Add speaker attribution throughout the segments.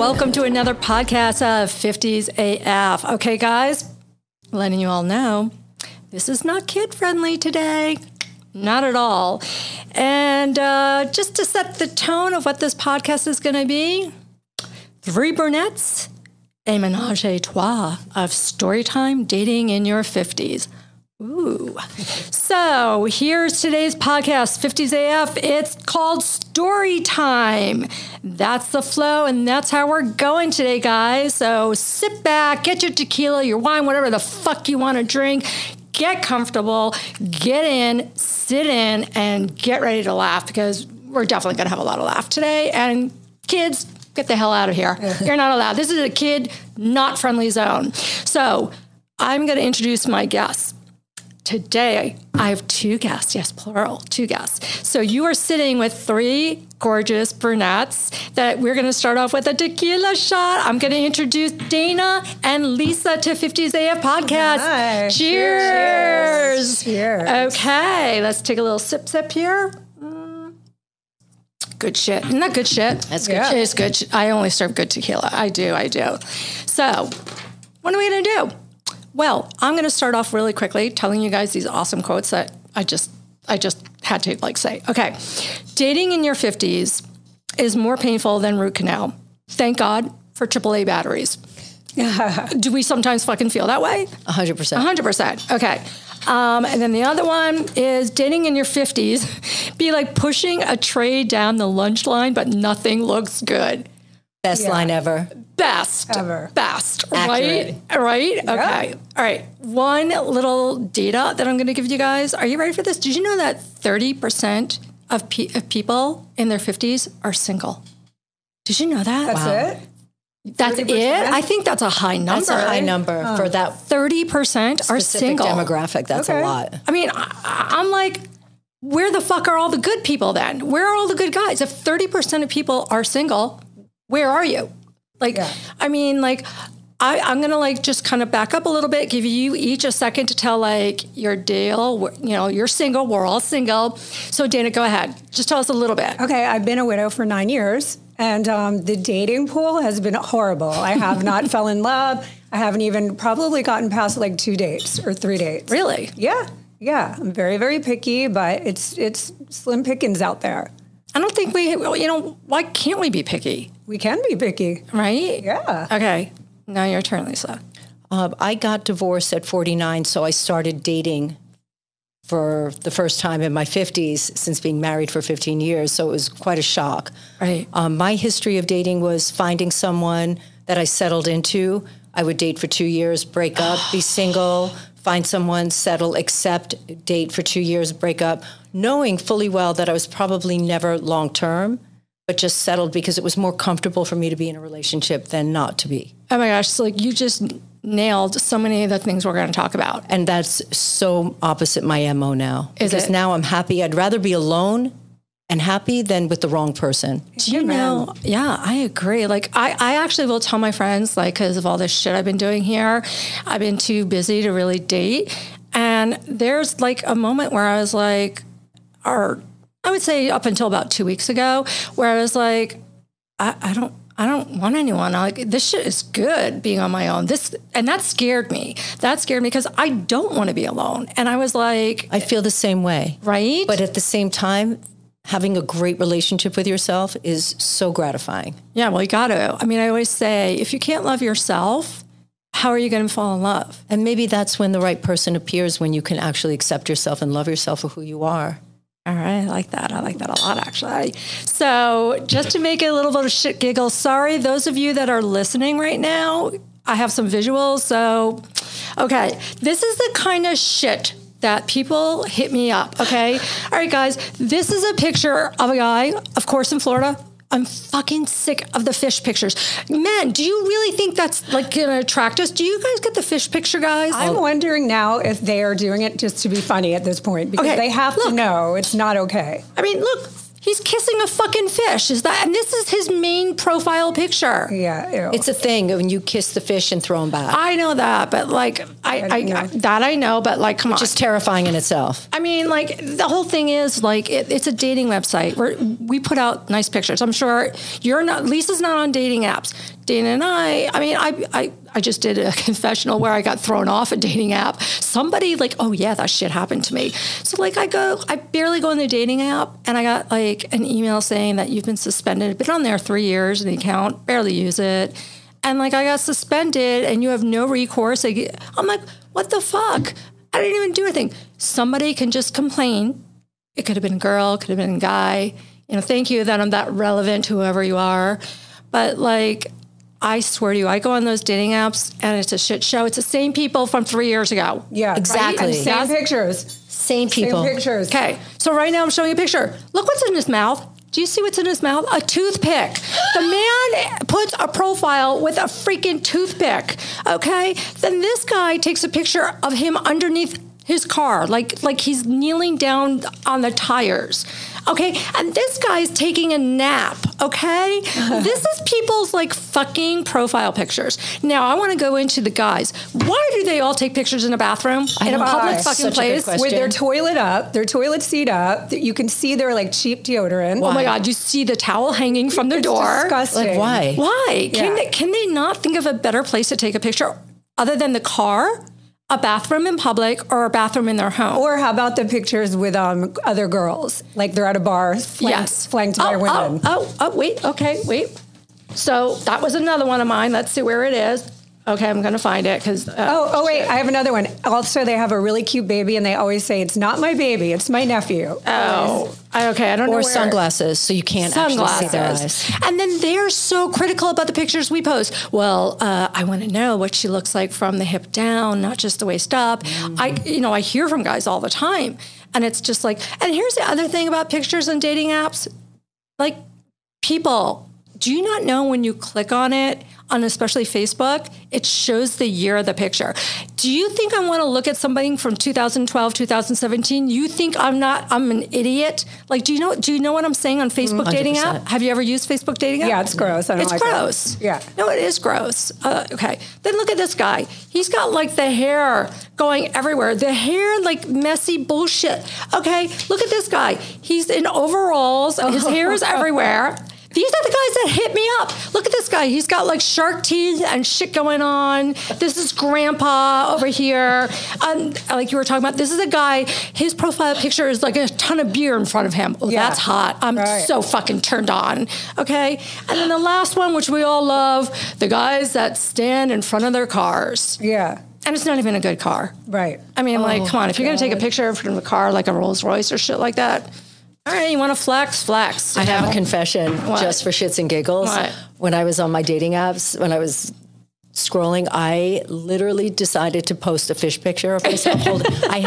Speaker 1: welcome to another podcast of 50's AF. Okay, guys, letting you all know, this is not kid-friendly today. Not at all. And just to set the tone of what this podcast is going to be, 3 brunettes, a ménage à trois of storytime dating in your 50s. Ooh. So here's today's podcast, 50's AF. It's called Story Time. That's the flow, and that's how we're going today, guys. So sit back, get your tequila, your wine, whatever the fuck you want to drink. Get comfortable, get in, sit in, and get ready to laugh because we're definitely going to have a lot of laugh today. And kids, get the hell out of here. You're not allowed. This is a kid not friendly zone. So I'm going to introduce my guests. Today, I have 2 guests. Yes, plural, 2 guests. So you are sitting with 3 gorgeous brunettes that we're going to start off with a tequila shot. I'm going to introduce Dana and Lisa to 50's AF podcast.
Speaker 2: Hi.
Speaker 1: Cheers.
Speaker 2: Cheers.
Speaker 1: Okay, let's take a little sip here. Good shit. Isn't that good shit?
Speaker 2: That's good.
Speaker 1: Yeah. It's good. I only serve good tequila. I do. So what are we going to do? Well, I'm going to start off really quickly telling you guys these awesome quotes that I just had to say. Okay. Dating in your 50s is more painful than root canal. Thank God for AAA batteries. Do we sometimes fucking feel that way?
Speaker 2: 100%.
Speaker 1: 100%. Okay. And then the other one is dating in your 50s be like pushing a tray down the lunch line, but nothing looks good.
Speaker 2: Best line ever.
Speaker 1: Best.
Speaker 2: Ever.
Speaker 1: Best.
Speaker 2: Accurate.
Speaker 1: Right?
Speaker 2: Yeah.
Speaker 1: Okay. All right. One little data that I'm going to give you guys. Are you ready for this? Did you know that 30% of people in their 50s are single? Did you know that?
Speaker 2: That's it?
Speaker 1: That's
Speaker 2: 30%?
Speaker 1: it? I think that's a high number.
Speaker 2: That's a high number for that
Speaker 1: 30% are single.
Speaker 2: demographic. That's a lot.
Speaker 1: I mean, I'm like, where the fuck are all the good people then? Where are all the good guys? If 30% of people are single, where are you? I mean, I'm going to just kind of back up a little bit, give you each a second to tell your deal. You're single. We're all single. So Dana, go ahead. Just tell us a little bit.
Speaker 3: Okay. I've been a widow for 9 years and the dating pool has been horrible. I have not fell in love. I haven't even probably gotten past 2 dates or 3 dates.
Speaker 1: Really?
Speaker 3: Yeah. Yeah. I'm very, very picky, but it's slim pickings out there.
Speaker 1: I don't think why can't we be picky?
Speaker 3: We can be picky.
Speaker 1: Right?
Speaker 3: Yeah.
Speaker 1: Okay. Now your turn, Lisa.
Speaker 2: I got divorced at 49, so I started dating for the first time in my 50s since being married for 15 years, so it was quite a shock.
Speaker 1: Right.
Speaker 2: My history of dating was finding someone that I settled into. I would date for 2 years, break up, be single, find someone, settle, accept, date for 2 years, break up, knowing fully well that I was probably never long-term, but just settled because it was more comfortable for me to be in a relationship than not to be.
Speaker 1: Oh my gosh, you just nailed so many of the things we're going to talk about.
Speaker 2: And that's so opposite my MO now. Because now I'm happy. I'd rather be alone and happy than with the wrong person.
Speaker 1: Do you know? Yeah, I agree. I actually will tell my friends, because of all this shit I've been doing here, I've been too busy to really date. And there's a moment where I was or I would say up until about 2 weeks ago, where I was like, I don't want anyone. This shit is good being on my own. And that scared me. That scared me because I don't want to be alone. And I was like,
Speaker 2: I feel the same way.
Speaker 1: Right?
Speaker 2: But at the same time, having a great relationship with yourself is so gratifying.
Speaker 1: Yeah, well, you got to. I always say, if you can't love yourself, how are you going to fall in love?
Speaker 2: And maybe that's when the right person appears, when you can actually accept yourself and love yourself for who you are.
Speaker 1: All right, I like that. I like that a lot, actually. So just to make it a little bit of shit giggle, sorry, those of you that are listening right now, I have some visuals. So, okay, this is the kind of shit that people hit me up, okay? All right, guys, this is a picture of a guy, of course, in Florida. I'm fucking sick of the fish pictures. Men, do you really think that's going to attract us? Do you guys get the fish picture, guys?
Speaker 3: I'm wondering now if they are doing it just to be funny at this point because they have to know it's not okay.
Speaker 1: Look, he's kissing a fucking fish. And this is his main profile picture.
Speaker 3: Yeah. Ew.
Speaker 2: It's a thing when you kiss the fish and throw them back.
Speaker 1: I know that, but I know, but come on.
Speaker 2: Which is terrifying in itself.
Speaker 1: The whole thing is it's a dating website where we put out nice pictures. I'm sure Lisa's not on dating apps. Dana and I mean, I just did a confessional where I got thrown off a dating app. Somebody like, oh yeah, that shit happened to me. So like I barely go on the dating app and I got like an email saying that you've been suspended. Been on there 3 years in the account, barely use it. And like I got suspended and you have no recourse. I'm like, what the fuck? I didn't even do anything. Somebody can just complain. It could have been a girl, could have been a guy. You know, thank you that I'm that relevant to whoever you are. But like, I swear to you, I go on those dating apps and it's a shit show. It's the same people from 3 years ago.
Speaker 2: Yeah, exactly.
Speaker 3: Right? And same pictures.
Speaker 2: Same people.
Speaker 3: Same pictures.
Speaker 1: Okay, so right now I'm showing you a picture. Look what's in his mouth. Do you see what's in his mouth? A toothpick. The man puts a profile with a freaking toothpick, okay? Then this guy takes a picture of him underneath his car, like he's kneeling down on the tires, okay? And this guy's taking a nap, okay? This is people's like fucking profile pictures. Now I want to go into the guys. Why do they all take pictures in a bathroom, in a public fucking place?
Speaker 3: With their toilet up, their toilet seat up, you can see their like cheap deodorant.
Speaker 1: Oh my God, you see the towel hanging from the door.
Speaker 3: Disgusting.
Speaker 2: Like why?
Speaker 1: Why?
Speaker 3: Yeah.
Speaker 1: Can they not think of a better place to take a picture other than the car? A bathroom in public or a bathroom in their home.
Speaker 3: Or how about the pictures with other girls? Like they're at a bar flanked by women.
Speaker 1: Wait. So that was another one of mine. Let's see where it is. Okay, I'm going to find it because...
Speaker 3: wait, I have another one. Also, they have a really cute baby and they always say, it's not my baby, it's my nephew.
Speaker 1: Oh, okay, I don't know
Speaker 2: Or
Speaker 1: where.
Speaker 2: sunglasses, so you can't actually see their eyes.
Speaker 1: And then they're so critical about the pictures we post. Well, I want to know what she looks like from the hip down, not just the waist up. I hear from guys all the time. And it's just like... And here's the other thing about pictures and dating apps. Like, people, do you not know when you click on it, on especially Facebook, it shows the year of the picture. Do you think I want to look at somebody from 2012, 2017? You think I'm an idiot? Like, do you know what I'm saying on Facebook dating app? Have you ever used Facebook dating app?
Speaker 3: Yeah, it's gross. I don't like
Speaker 1: gross.
Speaker 3: It. Yeah.
Speaker 1: No, it is gross. Okay. Then look at this guy. He's got like the hair going everywhere. The hair, like messy bullshit. Okay. Look at this guy. He's in overalls. His hair is everywhere. These are the guys that hit me up. Look at this guy. He's got like shark teeth and shit going on. This is grandpa over here. Like you were talking about, this is a guy, his profile picture is like a ton of beer in front of him. Oh, yeah. That's hot. I'm so fucking turned on. Okay. And then the last one, which we all love, the guys that stand in front of their cars.
Speaker 3: Yeah.
Speaker 1: And it's not even a good car.
Speaker 3: Right.
Speaker 1: I mean, like, come on. If you're going to take a picture from a car like a Rolls Royce or shit like that, all right, you want to flex?
Speaker 2: I have a confession just for shits and giggles.
Speaker 1: What?
Speaker 2: When I was on my dating apps, when I was scrolling, I literally decided to post a fish picture of myself. I'm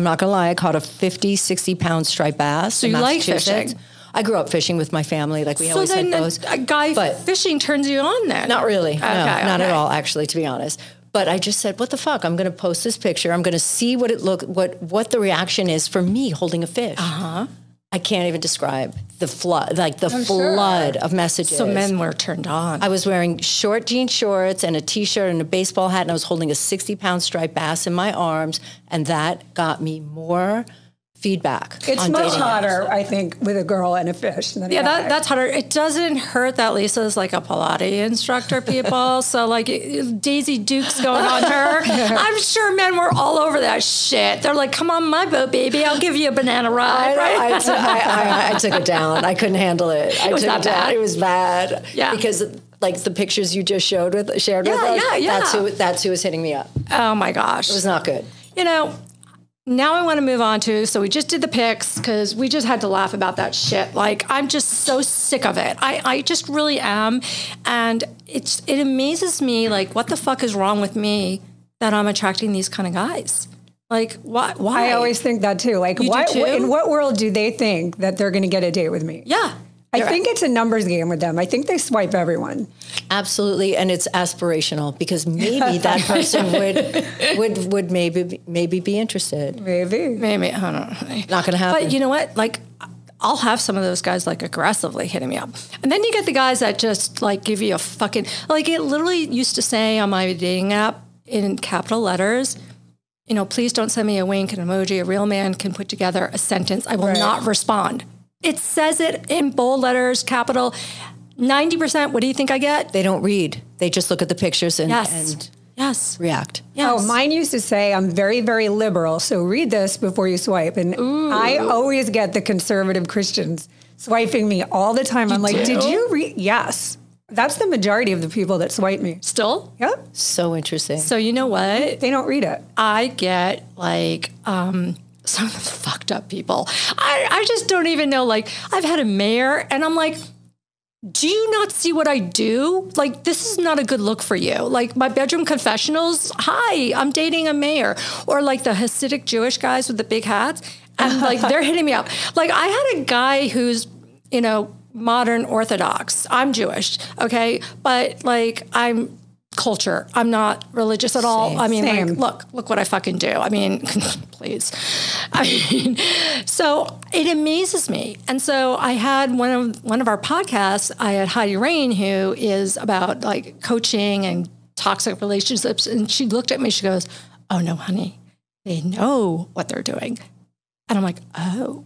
Speaker 2: not going to lie, I caught a 50, 60-pound striped bass.
Speaker 1: So you like fishing?
Speaker 2: I grew up fishing with my family. Like we always had those.
Speaker 1: A guy fishing turns you on then?
Speaker 2: Not really.
Speaker 1: Okay,
Speaker 2: not at all, actually, to be honest. But I just said, what the fuck? I'm going to post this picture. I'm going to see what the reaction is for me holding a fish.
Speaker 1: Uh-huh.
Speaker 2: I can't even describe the flood, flood of messages.
Speaker 1: So men were turned on.
Speaker 2: I was wearing short jean shorts and a T-shirt and a baseball hat, and I was holding a 60-pound striped bass in my arms, and that got me more feedback.
Speaker 3: It's much hotter, I think, with a girl and a fish than a guy.
Speaker 1: That's hotter. It doesn't hurt that Lisa's like a Pilates instructor, people. So like Daisy Duke's going on her. I'm sure men were all over that shit. They're like, come on my boat, baby. I'll give you a banana ride.
Speaker 2: I took it down. I couldn't handle it.
Speaker 1: It was that bad.
Speaker 2: It was bad.
Speaker 1: Yeah.
Speaker 2: Because like the pictures you just shared with us, that's who was hitting me up.
Speaker 1: Oh my gosh.
Speaker 2: It was not good.
Speaker 1: You know, now I want to move on to, so we just did the pics because we just had to laugh about that shit. Like, I'm just so sick of it. I just really am. And it amazes me, like, what the fuck is wrong with me that I'm attracting these kind of guys? Like, why?
Speaker 3: I always think that too. Like, why, in what world do they think that they're going to get a date with me?
Speaker 1: Yeah.
Speaker 3: I think it's a numbers game with them. I think they swipe everyone.
Speaker 2: Absolutely, and it's aspirational because maybe that person would maybe be interested.
Speaker 3: Maybe.
Speaker 1: I don't know.
Speaker 2: Not going to happen.
Speaker 1: But you know what? Like, I'll have some of those guys like aggressively hitting me up. And then you get the guys that just like give you a fucking, like it literally used to say on my dating app in capital letters, you know, please don't send me a wink, an emoji. A real man can put together a sentence. I will not respond. It says it in bold letters, capital. 90%, what do you think I get?
Speaker 2: They don't read. They just look at the pictures and
Speaker 1: Yes.
Speaker 2: react.
Speaker 1: Yes.
Speaker 3: Oh, mine used to say, I'm very, very liberal, so read this before you swipe. And I always get the conservative Christians swiping me all the time. I'm like, did you read? Yes. That's the majority of the people that swipe me.
Speaker 1: Still?
Speaker 3: Yep.
Speaker 2: So interesting.
Speaker 1: So you know what?
Speaker 3: They don't read it.
Speaker 1: I get like some of the fucked up people. I just don't even know. Like, I've had a mayor and I'm like, do you not see what I do? Like, this is not a good look for you. Like, my bedroom confessionals, hi, I'm dating a mayor. Or like the Hasidic Jewish guys with the big hats. And like, they're hitting me up. Like, I had a guy who's, you know, modern Orthodox. I'm Jewish, okay? But like, I'm culture. I'm not religious at all.
Speaker 2: Same.
Speaker 1: I mean,
Speaker 3: Same.
Speaker 1: like, look what I fucking do. I mean, please. I mean, so it amazes me. And so I had one of our podcasts, I had Heidi Rain, who is about like coaching and toxic relationships. And she looked at me, she goes, oh no, honey, they know what they're doing. And I'm like, oh.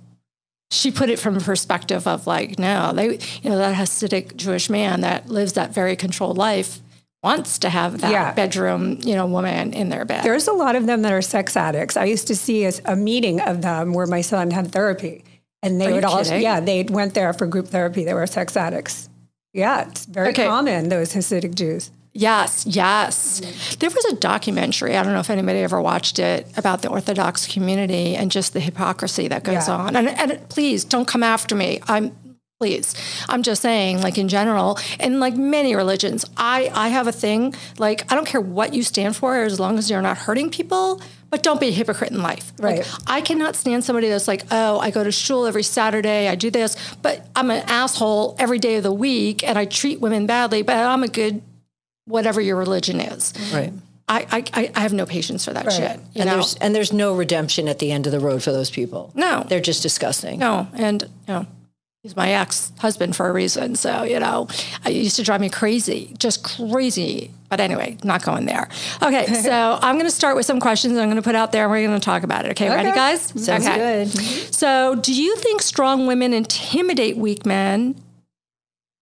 Speaker 1: She put it from a perspective of like, no, they, you know, that Hasidic Jewish man that lives that very controlled life wants to have that bedroom, you know, woman in their bed.
Speaker 3: There's a lot of them that are sex addicts. I used to see a meeting of them where my son had therapy, and they would all, they went there for group therapy. They were sex addicts. Yeah, it's very common, those Hasidic Jews.
Speaker 1: Yes, yes. There was a documentary, I don't know if anybody ever watched it, about the Orthodox community and just the hypocrisy that goes on. And please, don't come after me. Please. I'm just saying, like, in general, and like many religions, I have a thing, like, I don't care what you stand for as long as you're not hurting people, but don't be a hypocrite in life.
Speaker 3: Right.
Speaker 1: Like, I cannot stand somebody that's like, oh, I go to shul every Saturday, I do this, but I'm an asshole every day of the week and I treat women badly, but I'm a good whatever your religion is.
Speaker 2: Right.
Speaker 1: I have no patience for that shit. You know?
Speaker 2: There's no redemption at the end of the road for those people.
Speaker 1: No.
Speaker 2: They're just disgusting.
Speaker 1: No. And, you know, he's my ex-husband for a reason. So, you know, it used to drive me crazy, just crazy. But anyway, not going there. Okay, so I'm going to start with some questions I'm going to put out there and we're going to talk about it. Okay, ready, guys?
Speaker 2: Sounds good.
Speaker 1: So do you think strong women intimidate weak men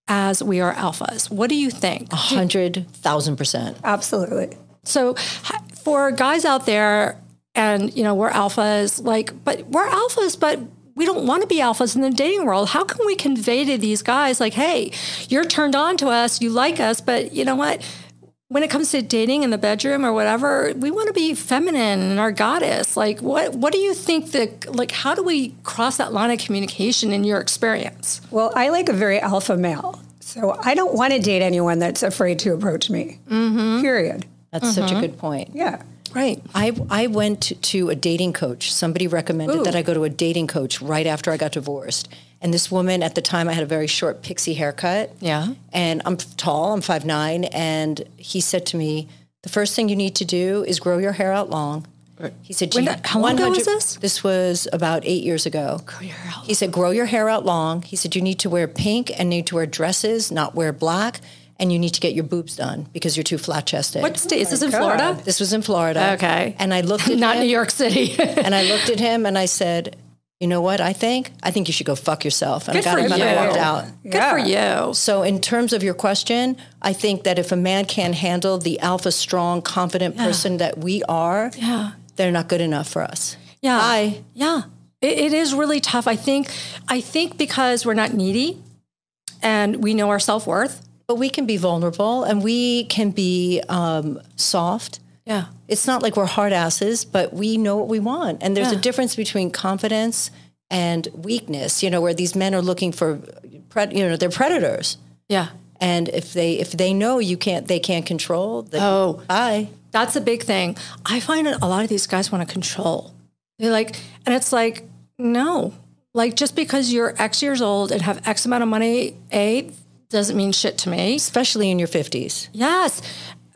Speaker 1: as we are alphas? What do you think?
Speaker 2: 100,000%.
Speaker 3: Absolutely.
Speaker 1: So for guys out there, and, you know, we're alphas, but we don't want to be alphas in the dating world. How can we convey to these guys, like, hey, you're turned on to us, you like us, but you know what? When it comes to dating in the bedroom or whatever, we want to be feminine and our goddess. Like, what do you think how do we cross that line of communication in your experience?
Speaker 3: Well, I like a very alpha male. So I don't want to date anyone that's afraid to approach me, period.
Speaker 2: That's such a good point.
Speaker 3: Yeah.
Speaker 1: Right.
Speaker 2: I went to a dating coach. Somebody recommended that I go to a dating coach right after I got divorced. And this woman, at the time, I had a very short pixie haircut.
Speaker 1: Yeah.
Speaker 2: And I'm tall, I'm 5'9". And he said to me, the first thing you need to do is grow your hair out long. He said,
Speaker 1: how long ago was this?
Speaker 2: This was about 8 years ago.
Speaker 1: Grow your hair out.
Speaker 2: He said, grow your hair out long. He said, you need to wear pink and need to wear dresses, not wear black. And you need to get your boobs done because you're too flat-chested.
Speaker 1: What state? Is this in Florida?
Speaker 2: This was in Florida.
Speaker 1: Okay.
Speaker 2: And I looked at
Speaker 1: Not
Speaker 2: him.
Speaker 1: New York City.
Speaker 2: And I looked at him and I said, you know what I think? I think you should go fuck yourself. And
Speaker 1: Good
Speaker 2: I got
Speaker 1: for
Speaker 2: him and I
Speaker 1: you.
Speaker 2: walked out.
Speaker 1: Good for you.
Speaker 2: So in terms of your question, I think that if a man can't handle the alpha, strong, confident person that we are, they're not good enough for us.
Speaker 1: Yeah. Yeah. It is really tough. I think because we're not needy and we know our self-worth.
Speaker 2: But we can be vulnerable and we can be soft.
Speaker 1: Yeah.
Speaker 2: It's not like we're hard asses, but we know what we want. And there's a difference between confidence and weakness, you know, where these men are looking for, they're predators.
Speaker 1: Yeah.
Speaker 2: And if they know they can't control, then bye.
Speaker 1: That's a big thing. I find that a lot of these guys want to control. They're like, and it's like, no, like just because you're X years old and have X amount of money, doesn't mean shit to me.
Speaker 2: Especially in your 50s.
Speaker 1: Yes.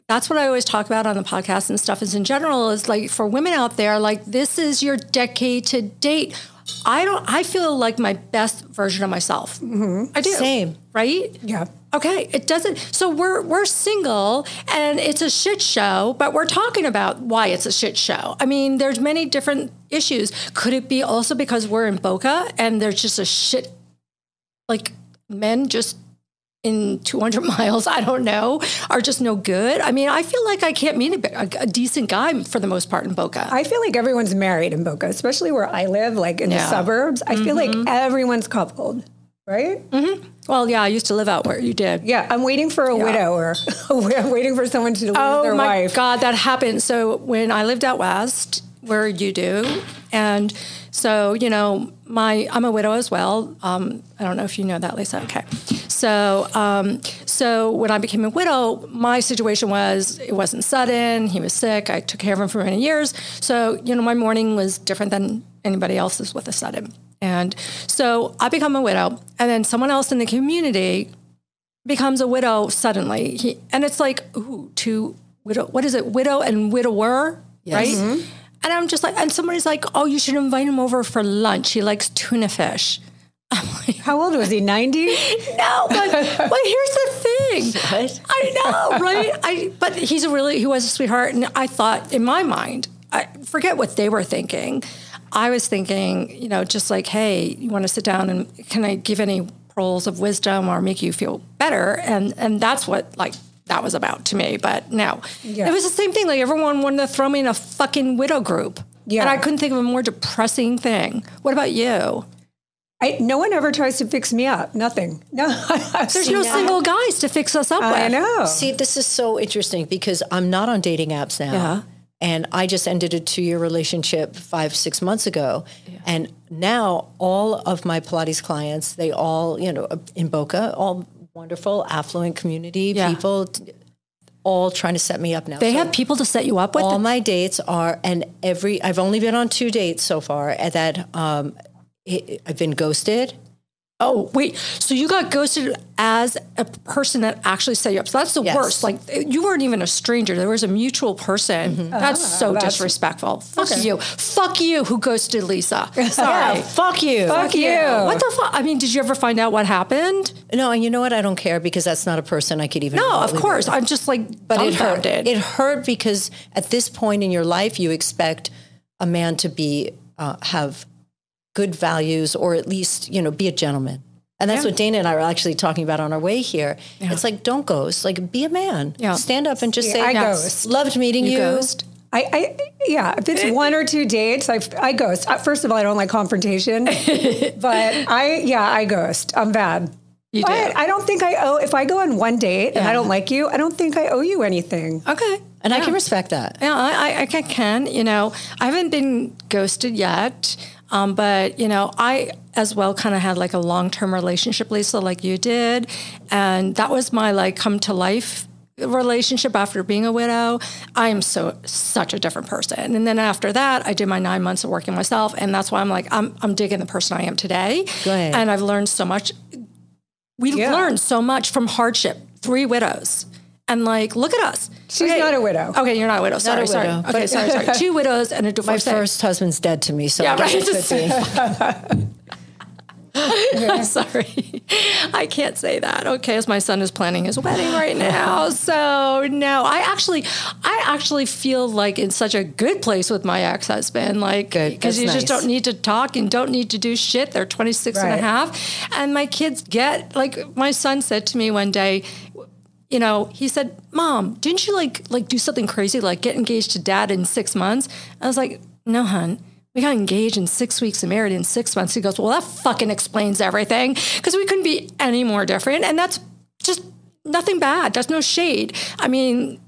Speaker 1: That's what I always talk about on the podcast and stuff is in general is like for women out there, like this is your decade to date. I feel like my best version of myself. Mm-hmm. I do.
Speaker 2: Same.
Speaker 1: Right?
Speaker 3: Yeah.
Speaker 1: Okay. It doesn't. So we're single and it's a shit show, but we're talking about why it's a shit show. I mean, there's many different issues. Could it be also because we're in Boca and there's just a shit, like men just in 200 miles, I don't know, are just no good. I mean, I feel like I can't meet a decent guy for the most part in Boca.
Speaker 3: I feel like everyone's married in Boca, especially where I live, like in the suburbs. I feel like everyone's coupled, right?
Speaker 1: Mm-hmm. Well, yeah, I used to live out where you did.
Speaker 3: Yeah, I'm waiting for a widower. I'm waiting for someone to lose their wife.
Speaker 1: Oh my God, that happened. So when I lived out west, where you do, and so, you know, I'm a widow as well. I don't know if you know that, Lisa. Okay. So when I became a widow, my situation was, it wasn't sudden. He was sick. I took care of him for many years. So, you know, my mourning was different than anybody else's with a sudden. And so I become a widow, and then someone else in the community becomes a widow suddenly. And it's like, ooh, what is it? Widow and widower, right? Mm-hmm. And I'm just like, and somebody's like, oh, you should invite him over for lunch. He likes tuna fish. I'm like,
Speaker 3: how old was he? 90?
Speaker 1: No, but here's the thing. What? I know, right? But he was a sweetheart. And I thought, in my mind, I forget what they were thinking. I was thinking, you know, just like, hey, you want to sit down and can I give any pearls of wisdom or make you feel better? And that's what, like, that was about to me. But no, it was the same thing. Like, everyone wanted to throw me in a fucking widow group. Yeah. And I couldn't think of a more depressing thing. What about you?
Speaker 3: No one ever tries to fix me up. Nothing. No.
Speaker 1: There's no single guys to fix us up with.
Speaker 3: I know.
Speaker 2: See, this is so interesting because I'm not on dating apps now. Yeah. And I just ended a 2-year relationship 5-6 months ago. Yeah. And now all of my Pilates clients, they all, you know, in Boca, all wonderful, affluent community people, all trying to set me up now.
Speaker 1: They have people to set you up with?
Speaker 2: All my dates are, and I've only been on 2 dates so far that I've been ghosted.
Speaker 1: Oh, wait. So you got ghosted as a person that actually set you up. So that's the worst. Like, you weren't even a stranger. There was a mutual person. Mm-hmm. That's disrespectful. Fuck you. Fuck you who ghosted Lisa. Sorry.
Speaker 2: Fuck you.
Speaker 3: Fuck you.
Speaker 1: What the fuck? I mean, did you ever find out what happened?
Speaker 2: No, and you know what? I don't care because that's not a person I could even...
Speaker 1: No, of course. I'm just like,
Speaker 2: but it hurt. It hurt because at this point in your life, you expect a man to be, have good values, or at least, you know, be a gentleman. And that's what Dana and I were actually talking about on our way here. Yeah. It's like, don't ghost, like, be a man. Yeah. Stand up and just say,
Speaker 3: I ghost.
Speaker 2: Loved meeting you.
Speaker 3: Ghost. If it's 1 or 2 dates, I ghost. First of all, I don't like confrontation, but I ghost. I'm bad.
Speaker 1: You do.
Speaker 3: I don't think I owe, if I go on 1 date and I don't like you, I don't think I owe you anything.
Speaker 1: Okay.
Speaker 2: And I can respect that.
Speaker 1: Yeah, I can, you know, I haven't been ghosted yet. But, you know, I as well kind of had like a long-term relationship, Lisa, like you did. And that was my like come to life relationship after being a widow. I am such a different person. And then after that, I did my 9 months of working myself. And that's why I'm like, I'm digging the person I am today.
Speaker 2: Go ahead.
Speaker 1: And I've learned so much. We've learned so much from hardship. 3 widows. And like, look at us.
Speaker 3: She's not a widow.
Speaker 1: Okay, you're not a widow. Sorry. Okay, sorry. 2 widows and a divorcee.
Speaker 2: My first husband's dead to me, so I guess it could be.
Speaker 1: Sorry. I can't say that. Okay, as my son is planning his wedding right now. So no, I actually feel like in such a good place with my ex-husband, like, because you just don't need to talk and don't need to do shit. They're 26 and a half. And my kids get, like, my son said to me one day, you know, he said, Mom, didn't you like do something crazy, like get engaged to Dad in 6 months? I was like, no, hon. We got engaged in 6 weeks and married in 6 months. He goes, well, that fucking explains everything, because we couldn't be any more different. And that's just nothing bad. That's no shade. I mean,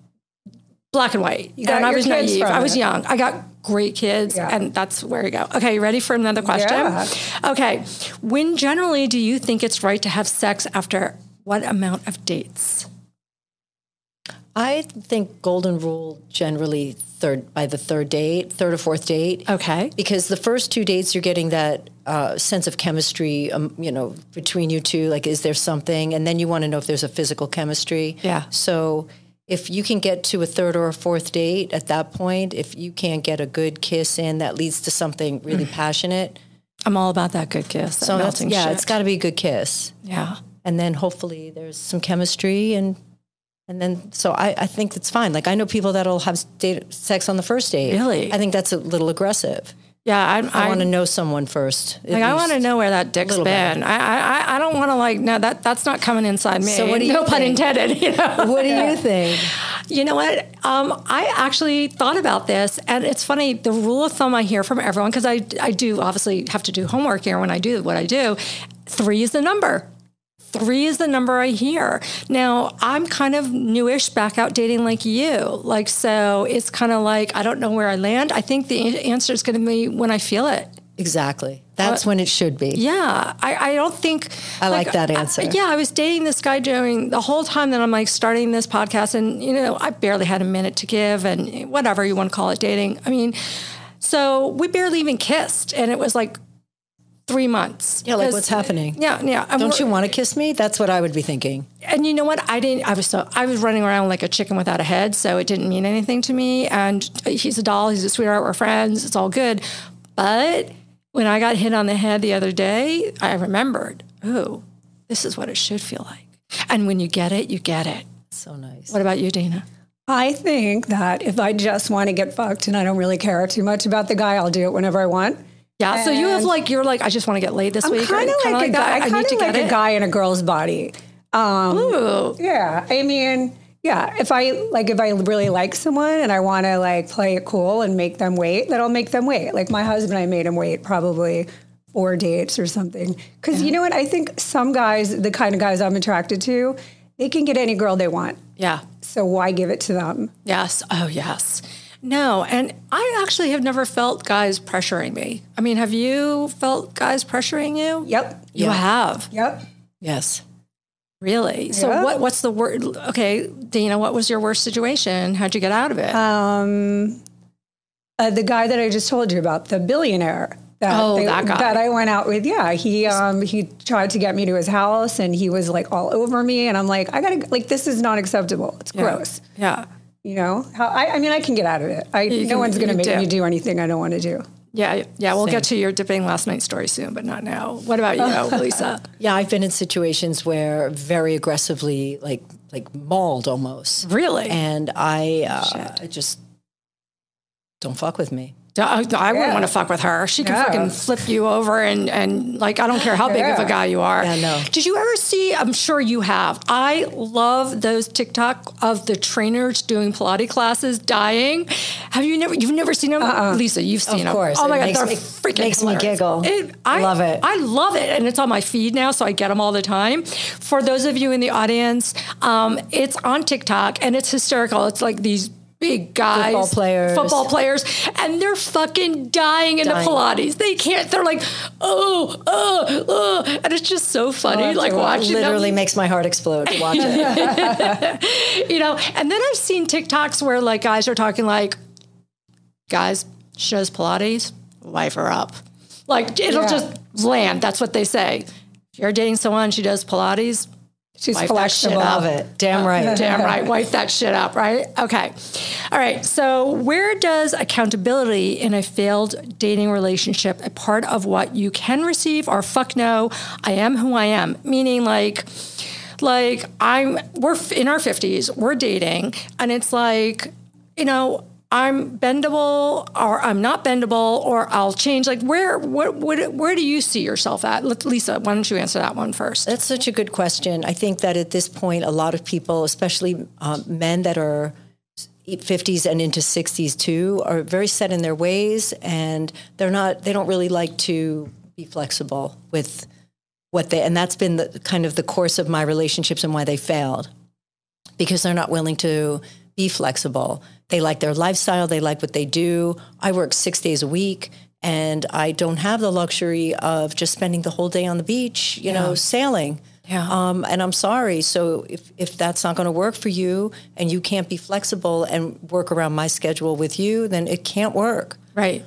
Speaker 1: black and white. And I was naive. I was young. I got great kids, and that's where we go. Okay, you ready for another question? Yeah. Okay. When generally do you think it's right to have sex after what amount of dates?
Speaker 2: I think golden rule generally by the third or fourth date.
Speaker 1: Okay.
Speaker 2: Because the first 2 dates, you're getting that sense of chemistry, you know, between you two. Like, is there something? And then you want to know if there's a physical chemistry.
Speaker 1: Yeah.
Speaker 2: So if you can get to a 3rd or a 4th date at that point, if you can't get a good kiss in that leads to something really passionate.
Speaker 1: I'm all about that good kiss.
Speaker 2: So it's got to be a good kiss.
Speaker 1: Yeah.
Speaker 2: And then hopefully there's some chemistry and then, so I think it's fine. Like, I know people that'll have sex on the first date.
Speaker 1: Really?
Speaker 2: I think that's a little aggressive.
Speaker 1: Yeah,
Speaker 2: I want to know someone first.
Speaker 1: Like, I want to know where that dick's been. I don't want to like, no, that's not coming inside me.
Speaker 2: So what do you
Speaker 1: No
Speaker 2: think?
Speaker 1: pun intended. You know?
Speaker 2: What do you think?
Speaker 1: You know what? I actually thought about this, and it's funny. The rule of thumb I hear from everyone, because I do obviously have to do homework here when I do what I do. 3 is the number. 3 is the number I hear. Now, I'm kind of newish back out dating like you. Like, so it's kind of like, I don't know where I land. I think the answer is going to be when I feel it.
Speaker 2: Exactly. That's when it should be.
Speaker 1: Yeah. I don't think.
Speaker 2: I like that answer.
Speaker 1: I was dating this guy during the whole time that I'm like starting this podcast, and, you know, I barely had a minute to give, and whatever you want to call it, dating. I mean, so we barely even kissed, and it was like 3 months.
Speaker 2: Yeah, like what's happening?
Speaker 1: Yeah.
Speaker 2: Don't you want to kiss me? That's what I would be thinking.
Speaker 1: And you know what? I was running around like a chicken without a head, so it didn't mean anything to me. And he's a doll. He's a sweetheart. We're friends. It's all good. But when I got hit on the head the other day, I remembered, oh, this is what it should feel like. And when you get it, you get it.
Speaker 2: So nice.
Speaker 1: What about you, Dana?
Speaker 3: I think that if I just want to get fucked and I don't really care too much about the guy, I'll do it whenever I want.
Speaker 1: Yeah, so you have like, you're like, I just want to get laid this week.
Speaker 3: Kind of like a guy. I kind of like a guy in a girl's body.
Speaker 1: Ooh.
Speaker 3: Yeah, I mean, yeah. If I really like someone and I want to like play it cool and make them wait, then I'll make them wait. Like my husband, I made him wait probably 4 dates or something. Because you know what? I think some guys, the kind of guys I'm attracted to, they can get any girl they want.
Speaker 1: Yeah.
Speaker 3: So why give it to them?
Speaker 1: Yes. Oh, yes. No, and I actually have never felt guys pressuring me. I mean, have you felt guys pressuring you?
Speaker 3: Yep.
Speaker 1: You have?
Speaker 3: Yep.
Speaker 2: Yes.
Speaker 1: Really? So
Speaker 3: Yeah.
Speaker 1: what's the word? Okay, Dana, what was your worst situation? How'd you get out of it?
Speaker 3: The guy that I just told you about, the billionaire.
Speaker 1: That guy.
Speaker 3: That I went out with. Yeah, he tried to get me to his house, and he was like all over me, and I'm like, this is not acceptable. It's gross.
Speaker 1: Yeah.
Speaker 3: You know, I mean, I can get out of it. No one's going to make me do anything I don't want to do.
Speaker 1: Yeah. We'll get to your dipping last night story soon, but not now. What about you, Lisa?
Speaker 2: Yeah, I've been in situations where very aggressively, like mauled almost.
Speaker 1: Really?
Speaker 2: And I just don't fuck with me.
Speaker 1: I wouldn't want to fuck with her. She can fucking flip you over and like, I don't care how big of a guy you are.
Speaker 2: Yeah, no.
Speaker 1: Did you ever see, I'm sure you have, I love those TikTok of the trainers doing Pilates classes dying. You've never seen them? Lisa, you've seen them.
Speaker 2: Of course.
Speaker 1: Oh my God,
Speaker 2: Makes
Speaker 1: they're
Speaker 2: me
Speaker 1: freaking hilarious.
Speaker 2: giggle. I love it.
Speaker 1: I love it. And it's on my feed now, so I get them all the time. For those of you in the audience, it's on TikTok and it's hysterical. It's like these big guys, football players, and they're fucking dying in the Pilates. They can't. They're like, and it's just so funny. Like watching
Speaker 2: literally
Speaker 1: them.
Speaker 2: Makes my heart explode to watch it.
Speaker 1: You know. And then I've seen TikToks where like guys are talking like, guys, she does Pilates, wife her up. Like it'll just land. That's what they say. If you're dating someone, she does Pilates.
Speaker 3: She's
Speaker 1: wife that shit
Speaker 3: flexible.
Speaker 1: up.
Speaker 2: Love it. Damn right.
Speaker 1: Damn right. Wife that shit up, right? Okay. All right. So where does accountability in a failed dating relationship a part of what you can receive or fuck no, I am who I am? Meaning like we're in our 50s, we're dating, and it's like, you know, I'm bendable or I'm not bendable or I'll change. Like where do you see yourself at? Lisa, why don't you answer that one first?
Speaker 2: That's such a good question. I think that at this point, a lot of people, especially men that are 50s and into 60s too, are very set in their ways, and they don't really like to be flexible with and that's been the kind of the course of my relationships and why they failed, because they're not willing to be flexible. They like their lifestyle. They like what they do. I work 6 days a week, and I don't have the luxury of just spending the whole day on the beach, you know, sailing. Yeah. And I'm sorry. So if that's not going to work for you and you can't be flexible and work around my schedule with you, then it can't work.
Speaker 1: Right.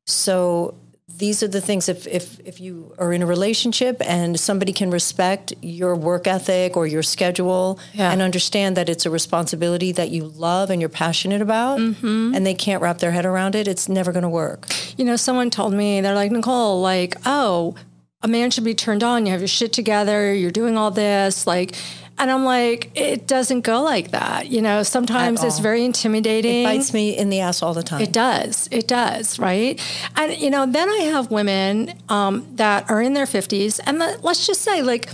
Speaker 2: So these are the things, if you are in a relationship and somebody can respect your work ethic or your schedule and understand that it's a responsibility that you love and you're passionate about, and they can't wrap their head around it, it's never going to work.
Speaker 1: You know, someone told me, they're like, Nicole, like, oh, a man should be turned on. You have your shit together. You're doing all this. Like, And I'm like, it doesn't go like that. You know, sometimes it's very intimidating.
Speaker 2: It bites me in the ass all the time.
Speaker 1: It does. It does. Right. And, you know, then I have women that are in their 50s. And let's just say like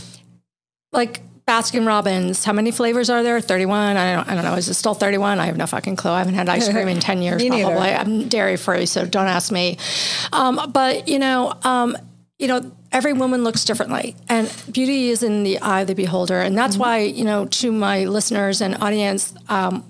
Speaker 1: Baskin Robbins, how many flavors are there? 31? I don't know. Is it still 31? I have no fucking clue. I haven't had ice cream in 10 years probably. I'm dairy free, so don't ask me. But, you know, every woman looks differently, and beauty is in the eye of the beholder. And that's why, you know, to my listeners and audience,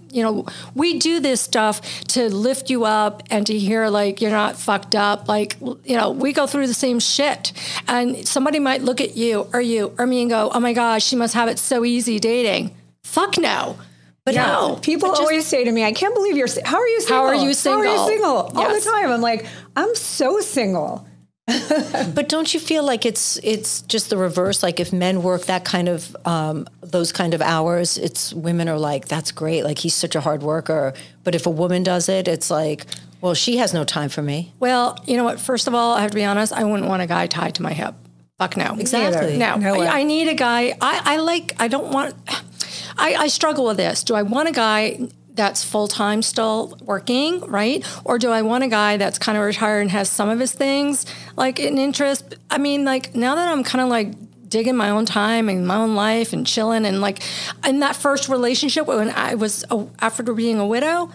Speaker 1: you know, we do this stuff to lift you up and to hear like you're not fucked up. Like, you know, we go through the same shit, and somebody might look at you or me and go, oh my gosh, she must have it so easy dating. Fuck no. But no,
Speaker 3: people always say to me, I can't believe how are you single?
Speaker 1: How are you single?
Speaker 3: How are you single? All
Speaker 1: Yes.
Speaker 3: the time. I'm like, I'm so single.
Speaker 2: But don't you feel like it's just the reverse? Like if men work that kind of those kind of hours, it's women are like, that's great. Like he's such a hard worker. But if a woman does it, it's like, well, she has no time for me.
Speaker 1: Well, you know what? First of all, I have to be honest. I wouldn't want a guy tied to my hip. Fuck no.
Speaker 2: Exactly.
Speaker 1: No.
Speaker 3: way.
Speaker 1: I need a guy. I struggle with this. Do I want a guy that's full-time still working, right? Or do I want a guy that's kind of retired and has some of his things, like an interest? I mean, like now that I'm kind of like digging my own time and my own life and chilling, and like in that first relationship when I was, after being a widow,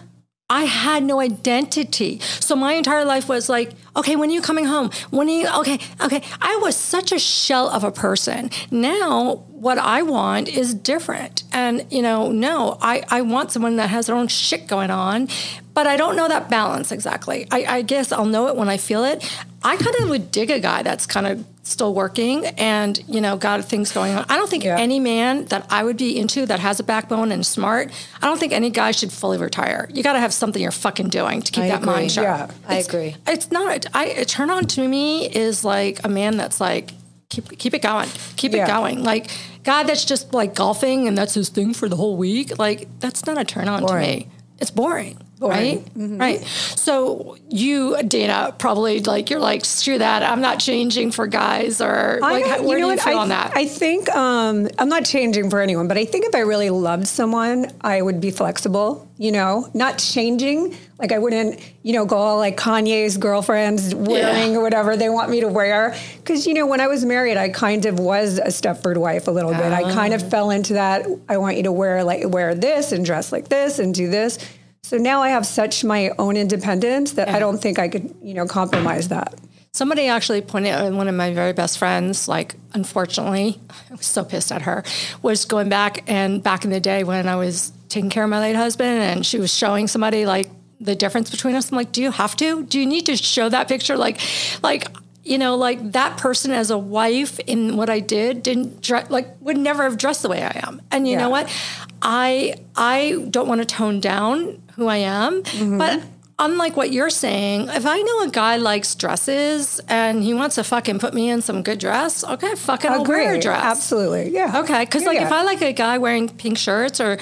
Speaker 1: I had no identity. So my entire life was like, okay, when are you coming home? Okay. I was such a shell of a person. Now what I want is different. And, you know, no, I want someone that has their own shit going on, but I don't know that balance exactly. I guess I'll know it when I feel it. I kind of would dig a guy that's kind of still working and, you know, got things going on. I don't think any man that I would be into that has a backbone and smart, I don't think any guy should fully retire. You got to have something you're fucking doing to keep that mind sharp.
Speaker 3: Yeah,
Speaker 2: I agree.
Speaker 1: It's not, a turn on to me is like a man that's like, keep it going. Keep it going. Like, guy that's just like golfing and that's his thing for the whole week. Like, that's not a turn on to me. It's boring. Right? Mm-hmm. Right. So you, Dana, probably like, you're like, screw that. I'm not changing for guys, or like, where do you feel on that?
Speaker 3: I think I'm not changing for anyone, but I think if I really loved someone, I would be flexible, you know, not changing. Like I wouldn't, you know, go all like Kanye's girlfriends wearing or whatever they want me to wear. Because, you know, when I was married, I kind of was a Stepford wife a little bit. I kind of fell into that. I want you to wear this and dress like this and do this. So now I have such my own independence that I don't think I could, you know, compromise that.
Speaker 1: Somebody actually pointed out, one of my very best friends, like, unfortunately, I was so pissed at her, was going back in the day when I was taking care of my late husband, and she was showing somebody, like, the difference between us. I'm like, do you have to? Do you need to show that picture? Like, you know, like that person as a wife in what I did would never have dressed the way I am. And you know what? I don't want to tone down who I am, but unlike what you're saying, if I know a guy likes dresses and he wants to fucking put me in some good dress, okay, fucking I'll wear a dress.
Speaker 3: Absolutely, yeah.
Speaker 1: Okay, because if I like a guy wearing pink shirts or...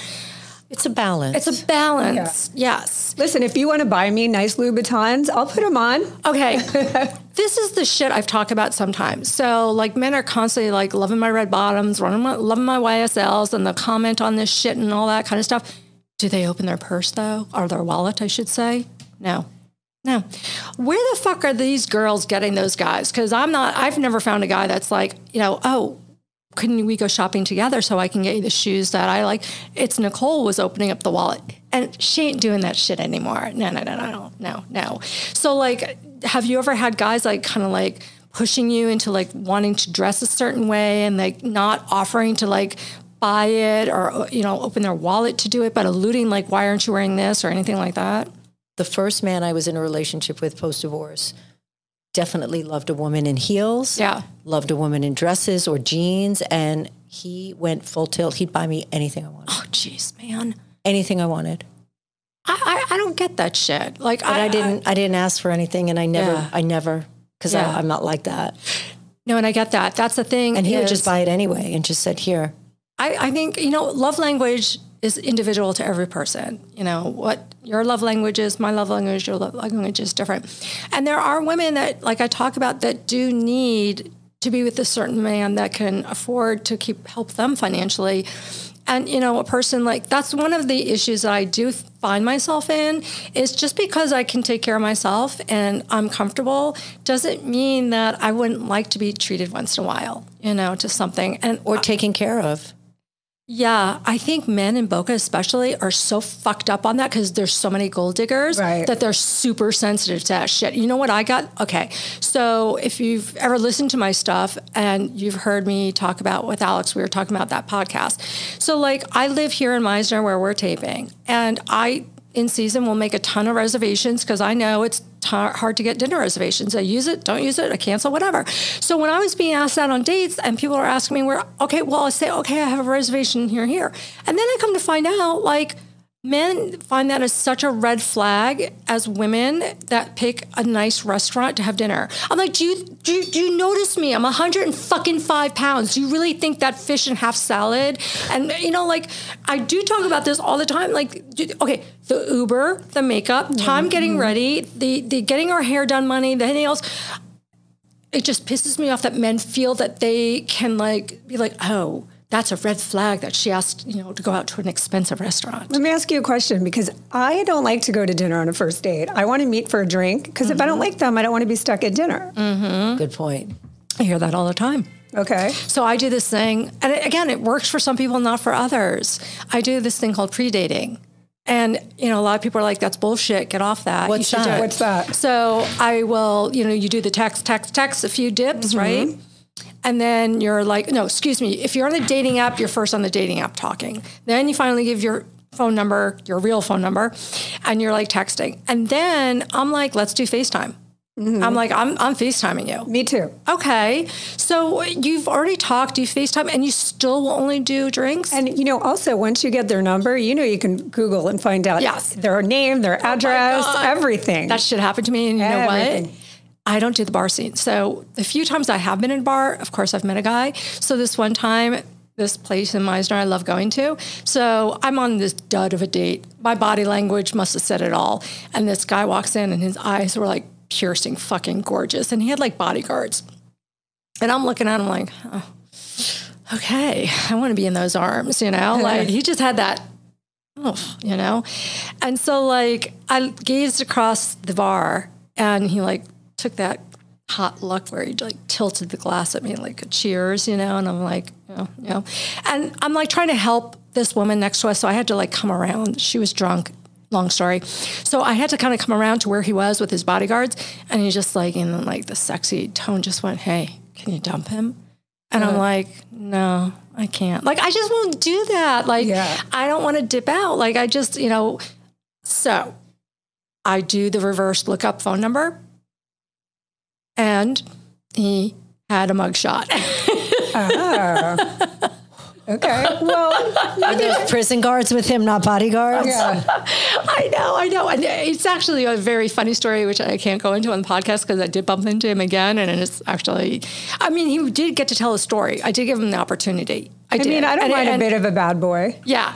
Speaker 2: It's a balance.
Speaker 1: It's a balance, yes.
Speaker 3: Listen, if you want to buy me nice Louboutins, I'll put them on.
Speaker 1: Okay. This is the shit I've talked about sometimes. So, like, men are constantly, like, loving my red bottoms, loving my YSLs, and they'll comment on this shit and all that kind of stuff. Do they open their purse, though? Or their wallet, I should say? No. Where the fuck are these girls getting those guys? Because I've never found a guy that's like, you know, oh, couldn't we go shopping together so I can get you the shoes that I like? It's Nicole was opening up the wallet, and she ain't doing that shit anymore. No. So, like, have you ever had guys like kind of like pushing you into like wanting to dress a certain way and like not offering to like buy it or, you know, open their wallet to do it, but alluding like, why aren't you wearing this or anything like that?
Speaker 2: The first man I was in a relationship with post-divorce definitely loved a woman in heels, loved a woman in dresses or jeans, and he went full tilt. He'd buy me anything I wanted. Oh,
Speaker 1: jeez, man.
Speaker 2: Anything I wanted.
Speaker 1: I don't get that shit. Like,
Speaker 2: but I didn't ask for anything, and I never, because I'm not like that.
Speaker 1: No, and I get that. That's the thing.
Speaker 2: And he would just buy it anyway and just said, here.
Speaker 1: I think, you know, love language is individual to every person. You know, what your love language is, my love language, your love language is different. And there are women that, like I talk about, that do need to be with a certain man that can afford to help them financially. And, a person like, that's one of the issues that I do find myself in, is just because I can take care of myself and I'm comfortable doesn't mean that I wouldn't like to be treated once in a while, to something.
Speaker 2: Or taken care of.
Speaker 1: Yeah, I think men in Boca especially are so fucked up on that because there's so many gold diggers that they're super sensitive to that shit. You know what I got? Okay, so if you've ever listened to my stuff and you've heard me talk about with Alex, we were talking about that podcast. So like I live here in Meisner where we're taping, and I in season will make a ton of reservations because I know it's hard to get dinner reservations. I use it, don't use it, I cancel, whatever. So when I was being asked out on dates and people are asking me I say, okay, I have a reservation here. And then I come to find out, like, men find that as such a red flag as women that pick a nice restaurant to have dinner. I'm like, do you notice me? I'm 105 pounds. Do you really think that fish and half salad? And, like, I do talk about this all the time. Like, okay, the Uber, the makeup, time getting ready, the getting our hair done money, the anything else. It just pisses me off that men feel that they can, like, be like, oh, that's a red flag that she asked, to go out to an expensive restaurant.
Speaker 3: Let me ask you a question, because I don't like to go to dinner on a first date. I want to meet for a drink, because if I don't like them, I don't want to be stuck at dinner.
Speaker 2: Mm-hmm. Good point.
Speaker 1: I hear that all the time.
Speaker 3: Okay.
Speaker 1: So I do this thing, and again, it works for some people, not for others. I do this thing called pre-dating. And, a lot of people are like, that's bullshit. Get off that.
Speaker 2: What's that?
Speaker 1: So I will, you do the text, a few dips, right? And then you're like, no, excuse me. If you're on the dating app, you're first on the dating app talking. Then you finally give your phone number, your real phone number, and you're like texting. And then I'm like, let's do FaceTime. I'm like, I'm FaceTiming you.
Speaker 3: Me too.
Speaker 1: Okay. So you've already talked, you FaceTime, and you still will only do drinks?
Speaker 3: And, also, once you get their number, you can Google and find out their name, their address, everything.
Speaker 1: That shit happened to me, and you know what? I don't do the bar scene. So the few times I have been in a bar, of course, I've met a guy. So this one time, this place in Meisner I love going to. So I'm on this dud of a date. My body language must have said it all. And this guy walks in and his eyes were like piercing fucking gorgeous. And he had like bodyguards. And I'm looking at him like, oh, okay, I want to be in those arms, Like he just had that, And so like I gazed across the bar and he like took that hot look where he like tilted the glass at me like a cheers, and I'm like, and I'm like trying to help this woman next to us. So I had to like come around. She was drunk, long story. So I had to kind of come around to where he was with his bodyguards, and he just like, in like the sexy tone just went, hey, can you dump him? And I'm like, no, I can't. Like, I just won't do that. Like, I don't want to dip out. Like, I just, so I do the reverse look up phone number. And he had a mugshot.
Speaker 3: Okay. Well,
Speaker 2: are there prison guards with him, not bodyguards?
Speaker 3: Yeah.
Speaker 1: I know. And it's actually a very funny story, which I can't go into on the podcast because I did bump into him again. And it's actually, he did get to tell a story. I did give him the opportunity. I don't
Speaker 3: mind a bit of a bad boy.
Speaker 1: Yeah.